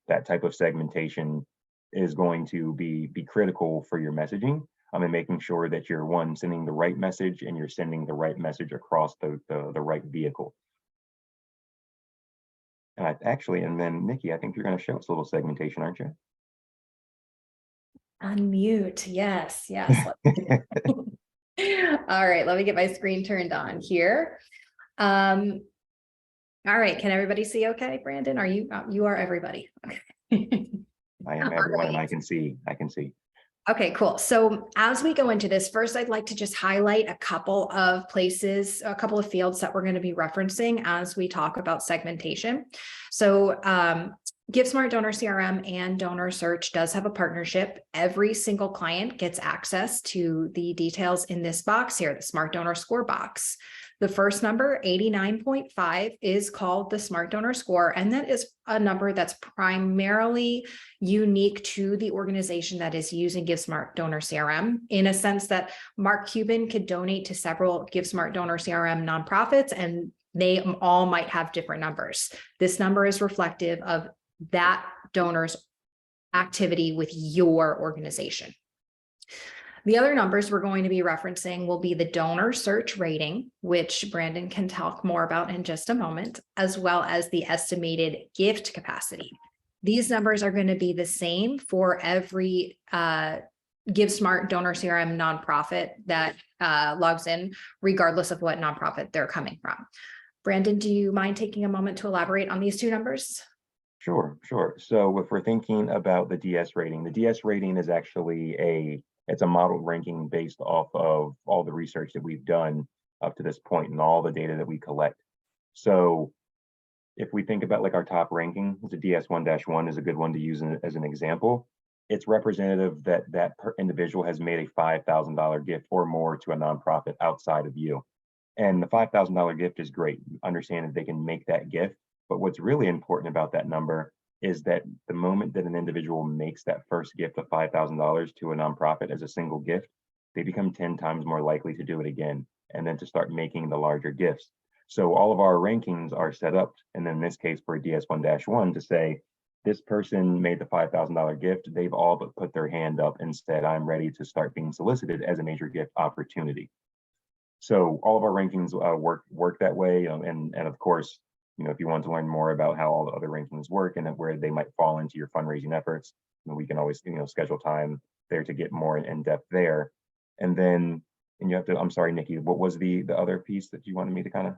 That type of segmentation is going to be critical for your messaging. And making sure that you're sending the right message, and you're sending the right message across the right vehicle. And then Nikki, I think you're going to show us a little segmentation, aren't you? Unmute. Yes, yes. All right, let me get my screen turned on here. All right, can everybody see okay, Brandon? Are you, you are everybody. Okay. I am everyone and I can see. Okay, cool. So as we go into this, first, I'd like to just highlight a couple of places, a couple of fields that we're going to be referencing as we talk about segmentation. So GiveSmart Donor CRM and Donor Search does have a partnership. Every single client gets access to the details in this box here, the Smart Donor Score box. The first number, 89.5, is called the Smart Donor Score, and that is a number that's primarily unique to the organization that is using GiveSmart Donor CRM, in a sense that Mark Cuban could donate to several GiveSmart Donor CRM nonprofits, and they all might have different numbers. This number is reflective of that donor's activity with your organization. The other numbers we're going to be referencing will be the donor search rating, which Brandon can talk more about in just a moment, as well as the estimated gift capacity. These numbers are going to be the same for every GiveSmart Donor CRM nonprofit that logs in, regardless of what nonprofit they're coming from. Brandon, do you mind taking a moment to elaborate on these two numbers? Sure. So if we're thinking about the DS rating, the DS rating is actually it's a model ranking based off of all the research that we've done up to this point and all the data that we collect. So if we think about like our top ranking, the DS1-1 is a good one to use as an example. It's representative that individual has made a $5,000 gift or more to a nonprofit outside of you. And the $5,000 gift is great. Understand that they can make that gift. But what's really important about that number is that the moment that an individual makes that first gift of $5,000 to a nonprofit as a single gift, they become 10 times more likely to do it again and then to start making the larger gifts. So all of our rankings are set up, and in this case for DS1-1, to say, this person made the $5,000 gift, they've all but put their hand up and said, I'm ready to start being solicited as a major gift opportunity. So all of our rankings work that way, and of course, if you want to learn more about how all the other rankings work and where they might fall into your fundraising efforts, we can always, schedule time there to get more in depth there. And then, you have to, I'm sorry, Nikki, what was the other piece that you wanted me to kind of,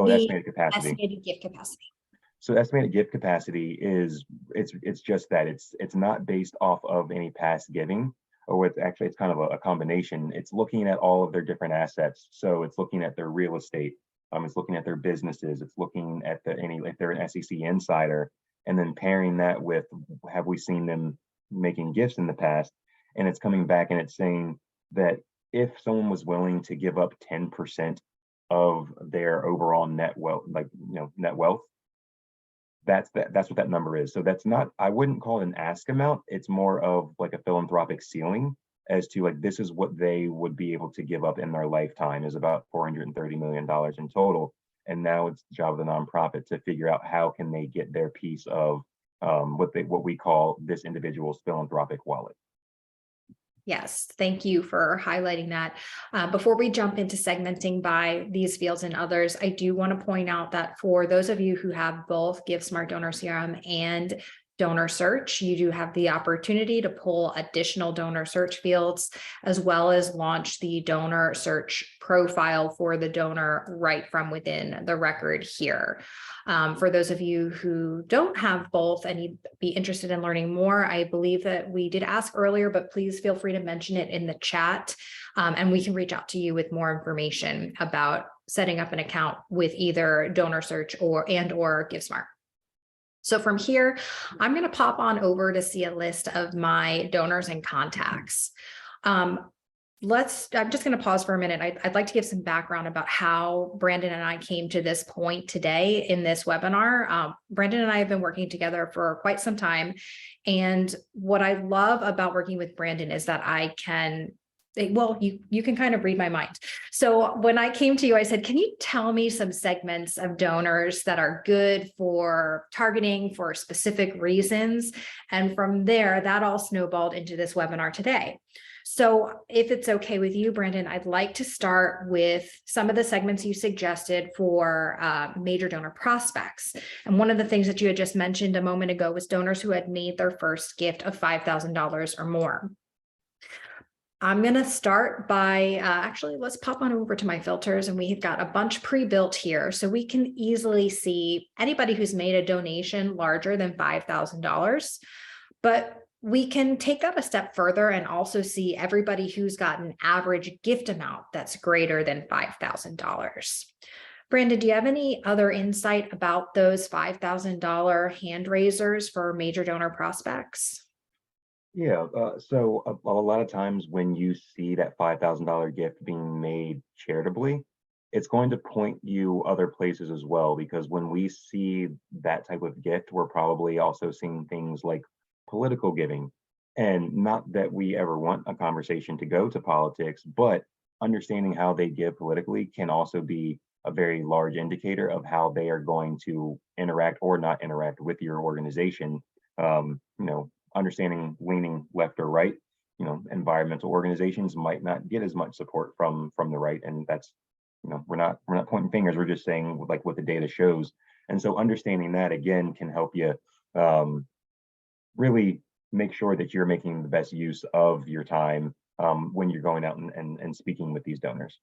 estimated capacity. Estimated gift capacity. So estimated gift capacity it's just that it's not based off of any past giving, or it's kind of a combination. It's looking at all of their different assets. So it's looking at their real estate. It's looking at their businesses. It's looking at if they're an SEC insider, and then pairing that with, have we seen them making gifts in the past? And it's coming back and it's saying that if someone was willing to give up 10% of their overall net wealth, net wealth, that's what that number is. So that's not, I wouldn't call it an ask amount. It's more of like a philanthropic ceiling, as to like, this is what they would be able to give up in their lifetime, is about $430 million in total. And now it's the job of the nonprofit to figure out how can they get their piece of what we call this individual's philanthropic wallet. Yes, thank you for highlighting that. Before we jump into segmenting by these fields and others, I do want to point out that for those of you who have both GiveSmart Donor CRM and Donor Search, you do have the opportunity to pull additional donor search fields, as well as launch the donor search profile for the donor right from within the record here. For those of you who don't have both and you'd be interested in learning more, I believe that we did ask earlier, but please feel free to mention it in the chat, and we can reach out to you with more information about setting up an account with either Donor Search or GiveSmart. So from here, I'm going to pop on over to see a list of my donors and contacts. I'm just going to pause for a minute. I'd like to give some background about how Brandon and I came to this point today in this webinar. Brandon and I have been working together for quite some time. And what I love about working with Brandon is that I can, well, you can kind of read my mind. So when I came to you, I said, can you tell me some segments of donors that are good for targeting for specific reasons? And from there, that all snowballed into this webinar today. So if it's okay with you, Brandon, I'd like to start with some of the segments you suggested for major donor prospects. And one of the things that you had just mentioned a moment ago was donors who had made their first gift of $5,000 or more. I'm going to start by actually, let's pop on over to my filters, and we've got a bunch pre-built here. So we can easily see anybody who's made a donation larger than $5,000, but we can take that a step further and also see everybody who's got an average gift amount that's greater than $5,000. Brandon, do you have any other insight about those $5,000 hand raisers for major donor prospects? Yeah, so a lot of times when you see that $5,000 gift being made charitably, it's going to point you other places as well, because when we see that type of gift, we're probably also seeing things like political giving. And not that we ever want a conversation to go to politics, but understanding how they give politically can also be a very large indicator of how they are going to interact or not interact with your organization. Understanding leaning left or right, environmental organizations might not get as much support from the right, and that's, we're not pointing fingers, we're just saying like what the data shows. And so understanding that again can help you really make sure that you're making the best use of your time when you're going out and speaking with these donors.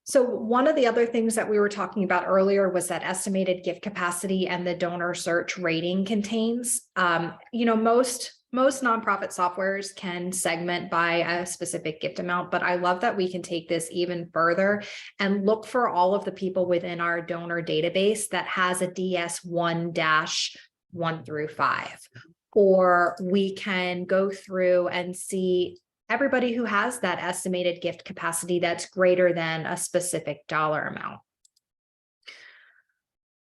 So one of the other things that we were talking about earlier was that estimated gift capacity and the donor search rating contains. Most nonprofit softwares can segment by a specific gift amount, but I love that we can take this even further and look for all of the people within our donor database that has a DS1-1 through 5. Or we can go through and see everybody who has that estimated gift capacity that's greater than a specific dollar amount.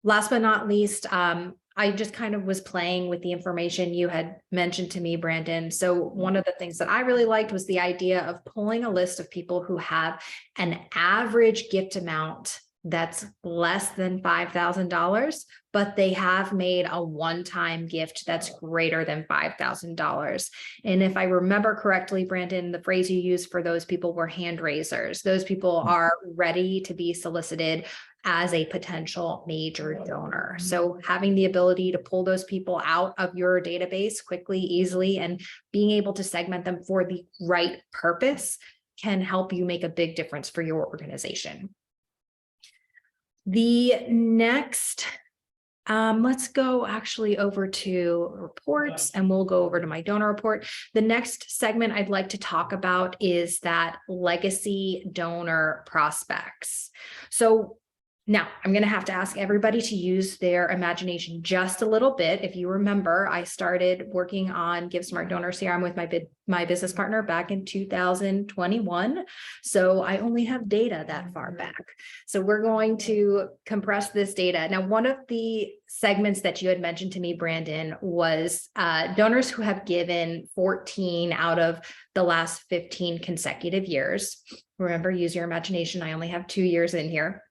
Last but not least, I just kind of was playing with the information you had mentioned to me, Brandon. So one of the things that I really liked was the idea of pulling a list of people who have an average gift amount that's less than $5,000, but they have made a one-time gift that's greater than $5,000. And if I remember correctly, Brandon, the phrase you used for those people were hand raisers. Those people are ready to be solicited as a potential major donor. So having the ability to pull those people out of your database quickly, easily, and being able to segment them for the right purpose can help you make a big difference for your organization. The next, let's go actually over to reports, and we'll go over to my donor report. The next segment I'd like to talk about is that legacy donor prospects. So now I'm going to have to ask everybody to use their imagination just a little bit. If you remember, I started working on GiveSmart Donor CRM with my business partner back in 2021. So I only have data that far back. So we're going to compress this data. Now, one of the segments that you had mentioned to me, Brandon, was donors who have given 14 out of the last 15 consecutive years. Remember, use your imagination. I only have 2 years in here.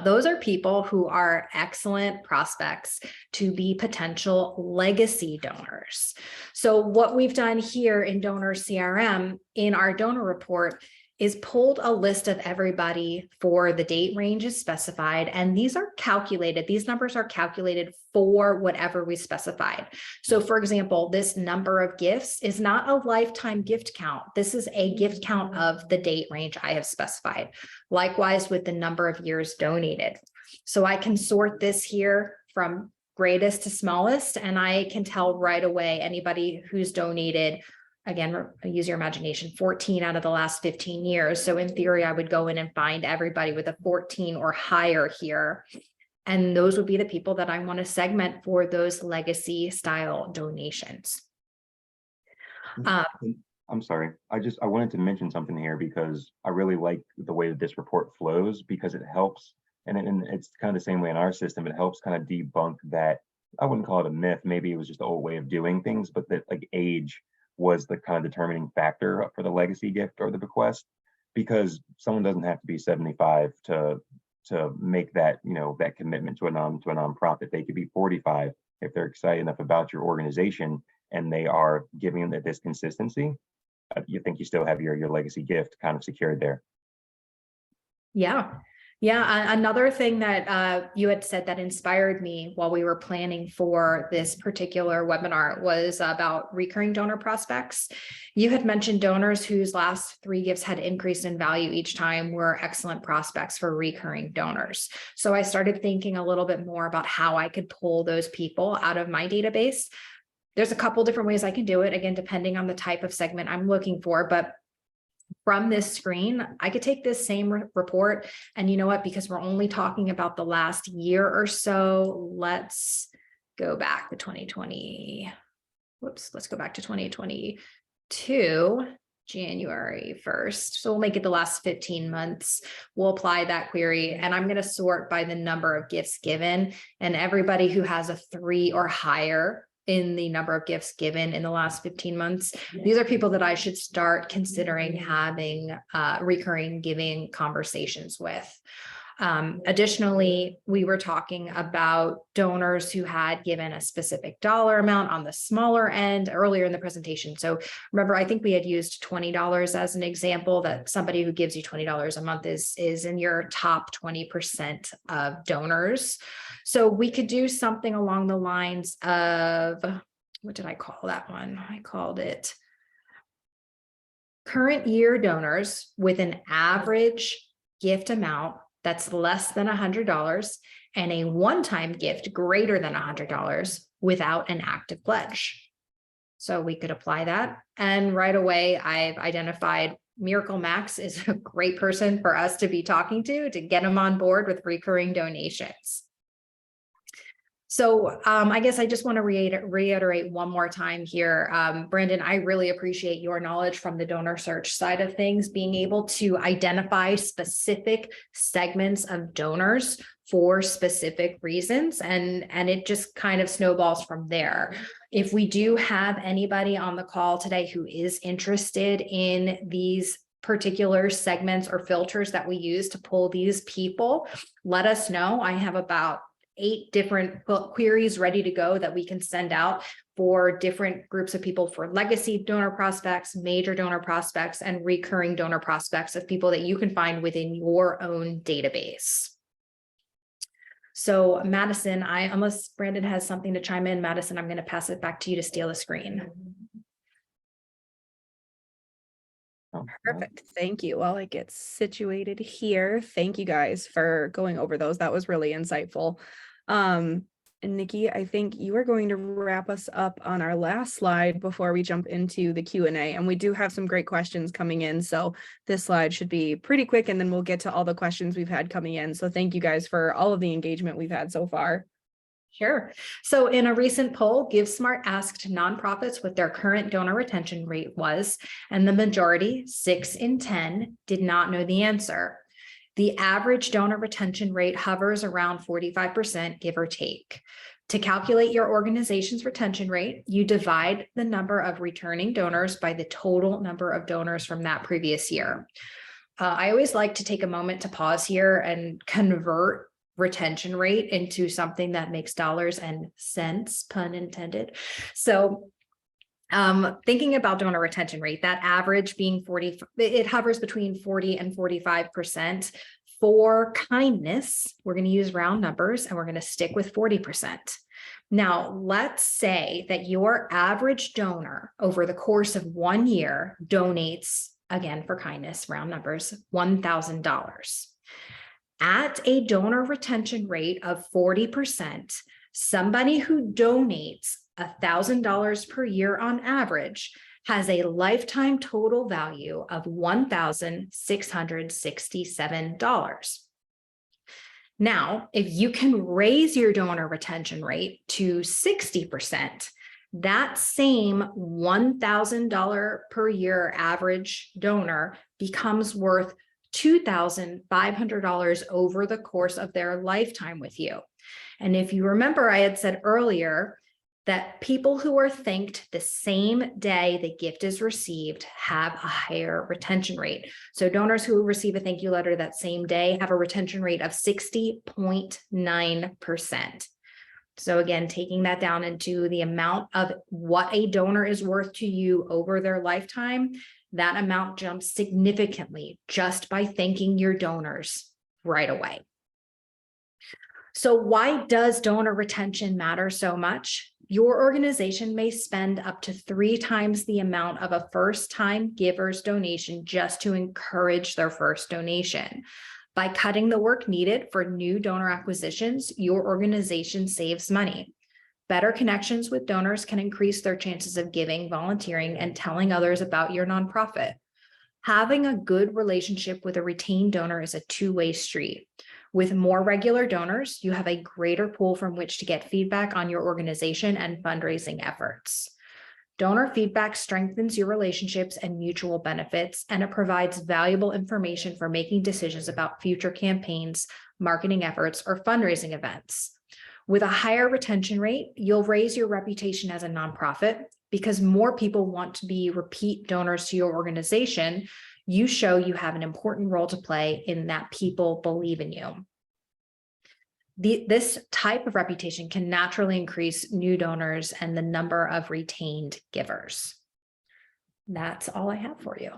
Those are people who are excellent prospects to be potential legacy donors. So what we've done here in Donor CRM in our donor report is pulled a list of everybody for the date ranges specified. And these are calculated. These numbers are calculated for whatever we specified. So for example, this number of gifts is not a lifetime gift count. This is a gift count of the date range I have specified. Likewise with the number of years donated. So I can sort this here from greatest to smallest, and I can tell right away anybody who's donated. Again, use your imagination, 14 out of the last 15 years. So in theory, I would go in and find everybody with a 14 or higher here. And those would be the people that I want to segment for those legacy style donations. I'm sorry. I wanted to mention something here because I really like the way that this report flows, because it helps. And it's kind of the same way in our system. It helps kind of debunk that. I wouldn't call it a myth. Maybe it was just the old way of doing things, but that like age was the kind of determining factor for the legacy gift or the bequest, because someone doesn't have to be 75 to make that, that commitment to a nonprofit. They could be 45 if they're excited enough about your organization and they are giving them this consistency. you think you still have your legacy gift kind of secured there. Yeah. Yeah. Another thing that you had said that inspired me while we were planning for this particular webinar was about recurring donor prospects. You had mentioned donors whose last 3 gifts had increased in value each time were excellent prospects for recurring donors. So I started thinking a little bit more about how I could pull those people out of my database. There's a couple different ways I can do it, again, depending on the type of segment I'm looking for, but from this screen, I could take this same report, and you know what, because we're only talking about the last year or so, let's go back to 2020. Whoops, let's go back to 2022, January 1st. So we'll make it the last 15 months. We'll apply that query, and I'm going to sort by the number of gifts given, and everybody who has a 3 or higher in the number of gifts given in the last 15 months. These are people that I should start considering having recurring giving conversations with. Additionally, we were talking about donors who had given a specific dollar amount on the smaller end earlier in the presentation. So remember, I think we had used $20 as an example, that somebody who gives you $20 a month is in your top 20% of donors. So we could do something along the lines of, what did I call that one? I called it current year donors with an average gift amount that's less than $100 and a one-time gift greater than $100 without an active pledge. So we could apply that. And right away, I've identified Miracle Max is a great person for us to be talking to get them on board with recurring donations. So I guess I just want to reiterate one more time here. Brandon, I really appreciate your knowledge from the donor search side of things, being able to identify specific segments of donors for specific reasons. And it just kind of snowballs from there. If we do have anybody on the call today who is interested in these particular segments or filters that we use to pull these people, let us know. I have about 8 different queries ready to go that we can send out for different groups of people, for legacy donor prospects, major donor prospects, and recurring donor prospects of people that you can find within your own database. So Madison, unless Brandon has something to chime in, Madison, I'm going to pass it back to you to steal the screen. Perfect. Thank you. While I get situated here, thank you guys for going over those. That was really insightful. Nikki, I think you are going to wrap us up on our last slide before we jump into the Q&A. And we do have some great questions coming in. So this slide should be pretty quick, and then we'll get to all the questions we've had coming in. So thank you guys for all of the engagement we've had so far. Sure. So in a recent poll, GiveSmart asked nonprofits what their current donor retention rate was, and the majority, 6 in 10, did not know the answer. The average donor retention rate hovers around 45%, give or take. To calculate your organization's retention rate, you divide the number of returning donors by the total number of donors from that previous year. I always like to take a moment to pause here and convert retention rate into something that makes dollars and cents, pun intended. So thinking about donor retention rate, that average being 40, it hovers between 40 and 45%. For kindness, we're going to use round numbers and we're going to stick with 40%. Now, let's say that your average donor over the course of 1 year donates, again, for kindness, round numbers, $1,000. At a donor retention rate of 40%, somebody who donates $1,000 per year on average has a lifetime total value of $1,667. Now, if you can raise your donor retention rate to 60%, that same $1,000 per year average donor becomes worth $2,500 over the course of their lifetime with you. And if you remember, I had said earlier that people who are thanked the same day the gift is received have a higher retention rate. So donors who receive a thank you letter that same day have a retention rate of 60.9%. So again, taking that down into the amount of what a donor is worth to you over their lifetime, that amount jumps significantly just by thanking your donors right away. So why does donor retention matter so much? Your organization may spend up to 3 times the amount of a first-time giver's donation just to encourage their first donation. By cutting the work needed for new donor acquisitions, your organization saves money. Better connections with donors can increase their chances of giving, volunteering, and telling others about your nonprofit. Having a good relationship with a retained donor is a two-way street. With more regular donors, you have a greater pool from which to get feedback on your organization and fundraising efforts. Donor feedback strengthens your relationships and mutual benefits, and it provides valuable information for making decisions about future campaigns, marketing efforts, or fundraising events. With a higher retention rate, you'll raise your reputation as a nonprofit because more people want to be repeat donors to your organization. You show you have an important role to play in that people believe in you. This type of reputation can naturally increase new donors and the number of retained givers. That's all I have for you.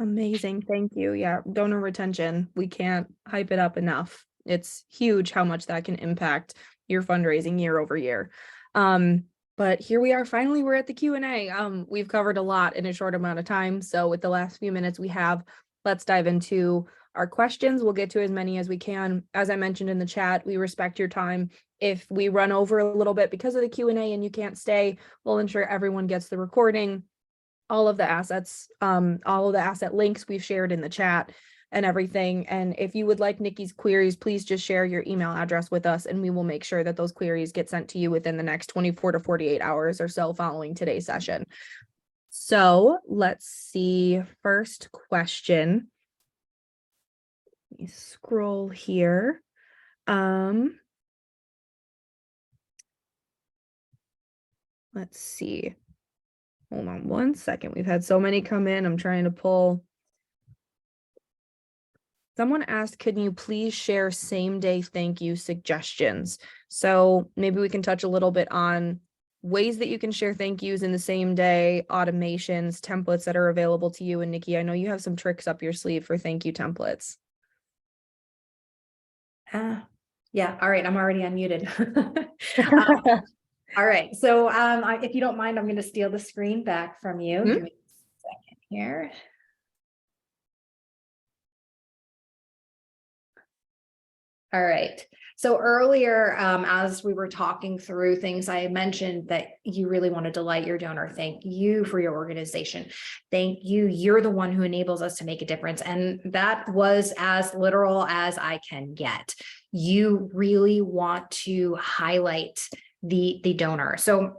Amazing. Thank you. Yeah, donor retention. We can't hype it up enough. It's huge how much that can impact your fundraising year over year. But here we are. Finally, we're at the Q&A. We've covered a lot in a short amount of time. So with the last few minutes we have, let's dive into our questions. We'll get to as many as we can. As I mentioned in the chat, we respect your time. If we run over a little bit because of the Q&A and you can't stay, we'll ensure everyone gets the recording. All of the assets, all of the asset links we've shared in the chat and everything. And if you would like Nikki's queries, please just share your email address with us and we will make sure that those queries get sent to you within the next 24 to 48 hours or so following today's session. So let's see, first question. Let me scroll here. Let's see. Hold on one second. We've had so many come in. I'm trying to pull. Someone asked, can you please share same day thank you suggestions? So maybe we can touch a little bit on ways that you can share thank yous in the same day, automations, templates that are available to you. And Nikki, I know you have some tricks up your sleeve for thank you templates. Yeah. All right. I'm already unmuted. All right. So if you don't mind, I'm going to steal the screen back from you. Give me a second here. All right. So earlier, as we were talking through things, I mentioned that you really want to delight your donor. Thank you for your organization. Thank you. You're the one who enables us to make a difference. And that was as literal as I can get. You really want to highlight the donor. So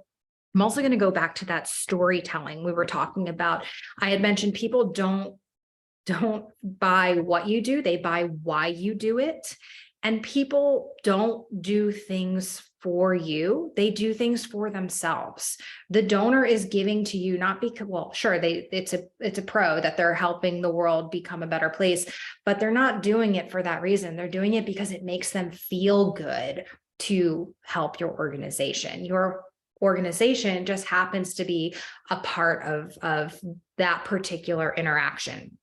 I'm also going to go back to that storytelling we were talking about. I had mentioned people don't buy what you do, they buy why you do it. And people don't do things for you, they do things for themselves. The donor is giving to you not because, well, sure, it's a pro that they're helping the world become a better place, but they're not doing it for that reason. They're doing it because it makes them feel good to help your organization. Your organization just happens to be a part of that particular interaction.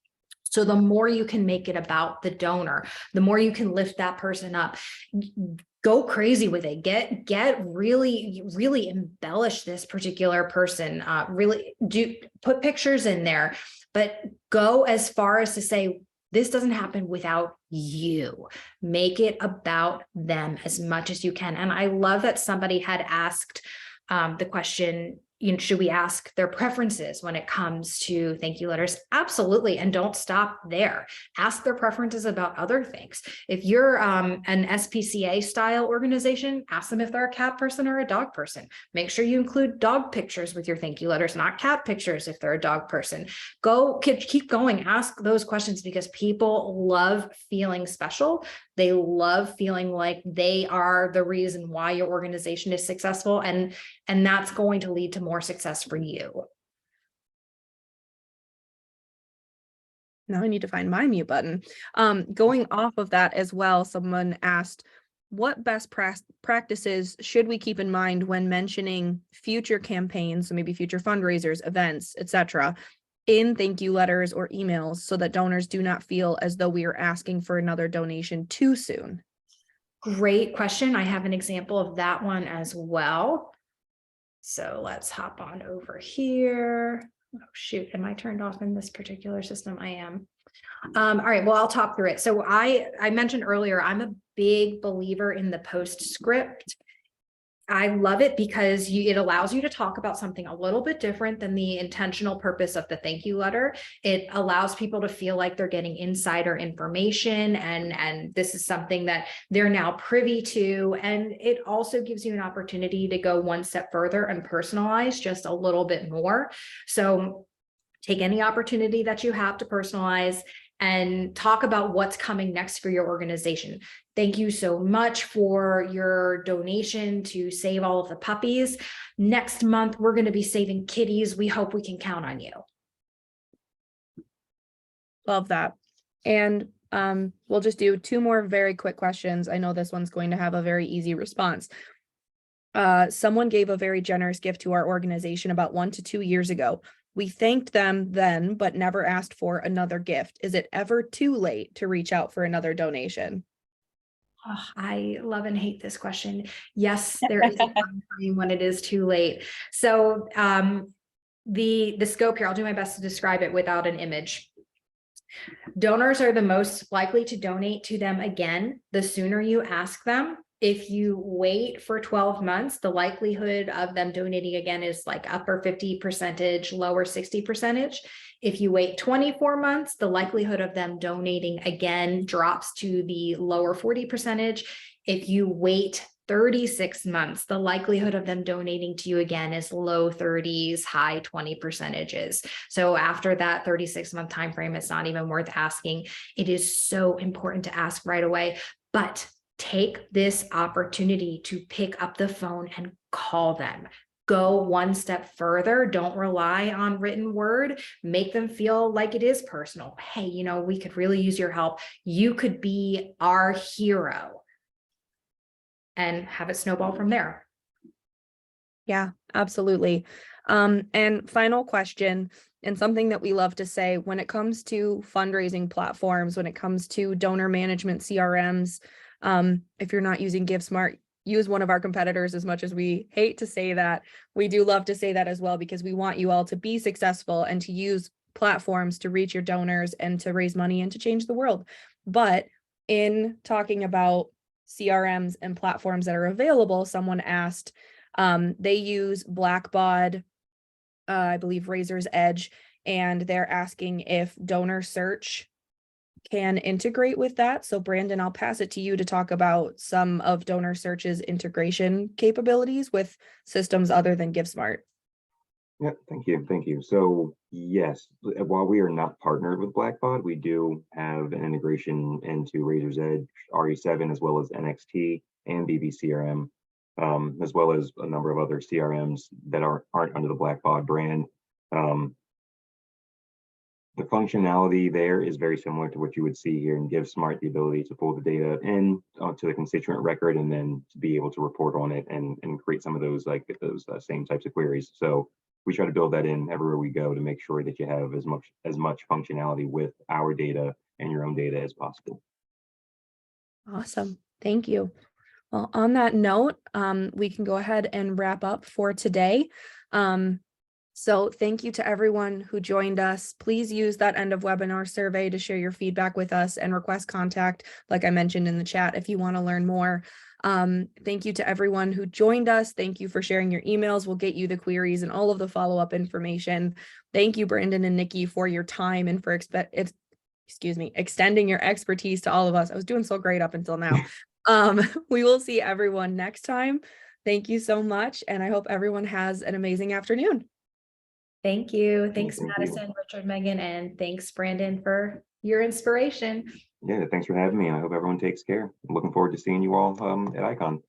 So the more you can make it about the donor, the more you can lift that person up. Go crazy with it. Get really embellish this particular person. Really put pictures in there, but go as far as to say, this doesn't happen without you. Make it about them as much as you can. And I love that somebody had asked the question, should we ask their preferences when it comes to thank you letters? Absolutely. And don't stop there. Ask their preferences about other things. If you're an SPCA style organization, ask them if they're a cat person or a dog person. Make sure you include dog pictures with your thank you letters, not cat pictures if they're a dog person. Keep going. Ask those questions because people love feeling special. They love feeling like they are the reason why your organization is successful. And that's going to lead to more success for you. Now I need to find my mute button. Going off of that as well, someone asked, what best practices should we keep in mind when mentioning future campaigns, so maybe future fundraisers, events, etc., in thank you letters or emails so that donors do not feel as though we are asking for another donation too soon? Great question. I have an example of that one as well. So let's hop on over here. Oh, shoot, am I turned off in this particular system? I am. All right, well, I'll talk through it. So I mentioned earlier, I'm a big believer in the postscript. I love it because it allows you to talk about something a little bit different than the intentional purpose of the thank you letter. It allows people to feel like they're getting insider information, and this is something that they're now privy to. And it also gives you an opportunity to go one step further and personalize just a little bit more. So take any opportunity that you have to personalize and talk about what's coming next for your organization. Thank you so much for your donation to save all of the puppies. Next month, we're going to be saving kitties. We hope we can count on you. Love that. And we'll just do 2 more very quick questions. I know this one's going to have a very easy response. Someone gave a very generous gift to our organization about 1 to 2 years ago. We thanked them then, but never asked for another gift. Is it ever too late to reach out for another donation? Oh, I love and hate this question. Yes, there is a time frame when it is too late. So the scope here, I'll do my best to describe it without an image. Donors are the most likely to donate to them again the sooner you ask them. If you wait for 12 months, the likelihood of them donating again is like upper 50%, lower 60%. If you wait 24 months, the likelihood of them donating again drops to the lower 40%. If you wait 36 months, the likelihood of them donating to you again is low 30s, high 20%. So after that 36-month time frame, it's not even worth asking. It is so important to ask right away, but take this opportunity to pick up the phone and call them. Go one step further. Don't rely on written word. Make them feel like it is personal. Hey, you know, we could really use your help. You could be our hero. And have it snowball from there. Yeah, absolutely. And final question, and something that we love to say when it comes to fundraising platforms, when it comes to donor management CRMs, if you're not using GiveSmart, use one of our competitors. As much as we hate to say that, we do love to say that as well, because we want you all to be successful and to use platforms to reach your donors and to raise money and to change the world. But in talking about CRMs and platforms that are available, someone asked, they use Blackbaud, I believe Razor's Edge, and they're asking if Donor Search can integrate with that. So Brandon, I'll pass it to you to talk about some of Donor Search's integration capabilities with systems other than GiveSmart. Yeah, thank you. Thank you. So yes, while we are not partnered with Blackbaud, we do have an integration into Razor's Edge, RE7, as well as NXT and BBCRM, as well as a number of other CRMs that aren't under the Blackbaud brand. The functionality there is very similar to what you would see here in GiveSmart, the ability to pull the data in to the constituent record and then to be able to report on it and create some of those same types of queries. So we try to build that in everywhere we go to make sure that you have as much functionality with our data and your own data as possible. Awesome. Thank you. Well, on that note, we can go ahead and wrap up for today. So thank you to everyone who joined us. Please use that end of webinar survey to share your feedback with us and request contact, like I mentioned in the chat, if you want to learn more. Thank you to everyone who joined us. Thank you for sharing your emails. We'll get you the queries and all of the follow-up information. Thank you, Brandon and Nikki, for your time and for extending your expertise to all of us. I was doing so great up until now. We will see everyone next time. Thank you so much. And I hope everyone has an amazing afternoon. Thank you. Thanks, Thank Madison, Richard, Megan, and thanks, Brandon, for your inspiration. Yeah, thanks for having me. I hope everyone takes care. I'm looking forward to seeing you all at ICON.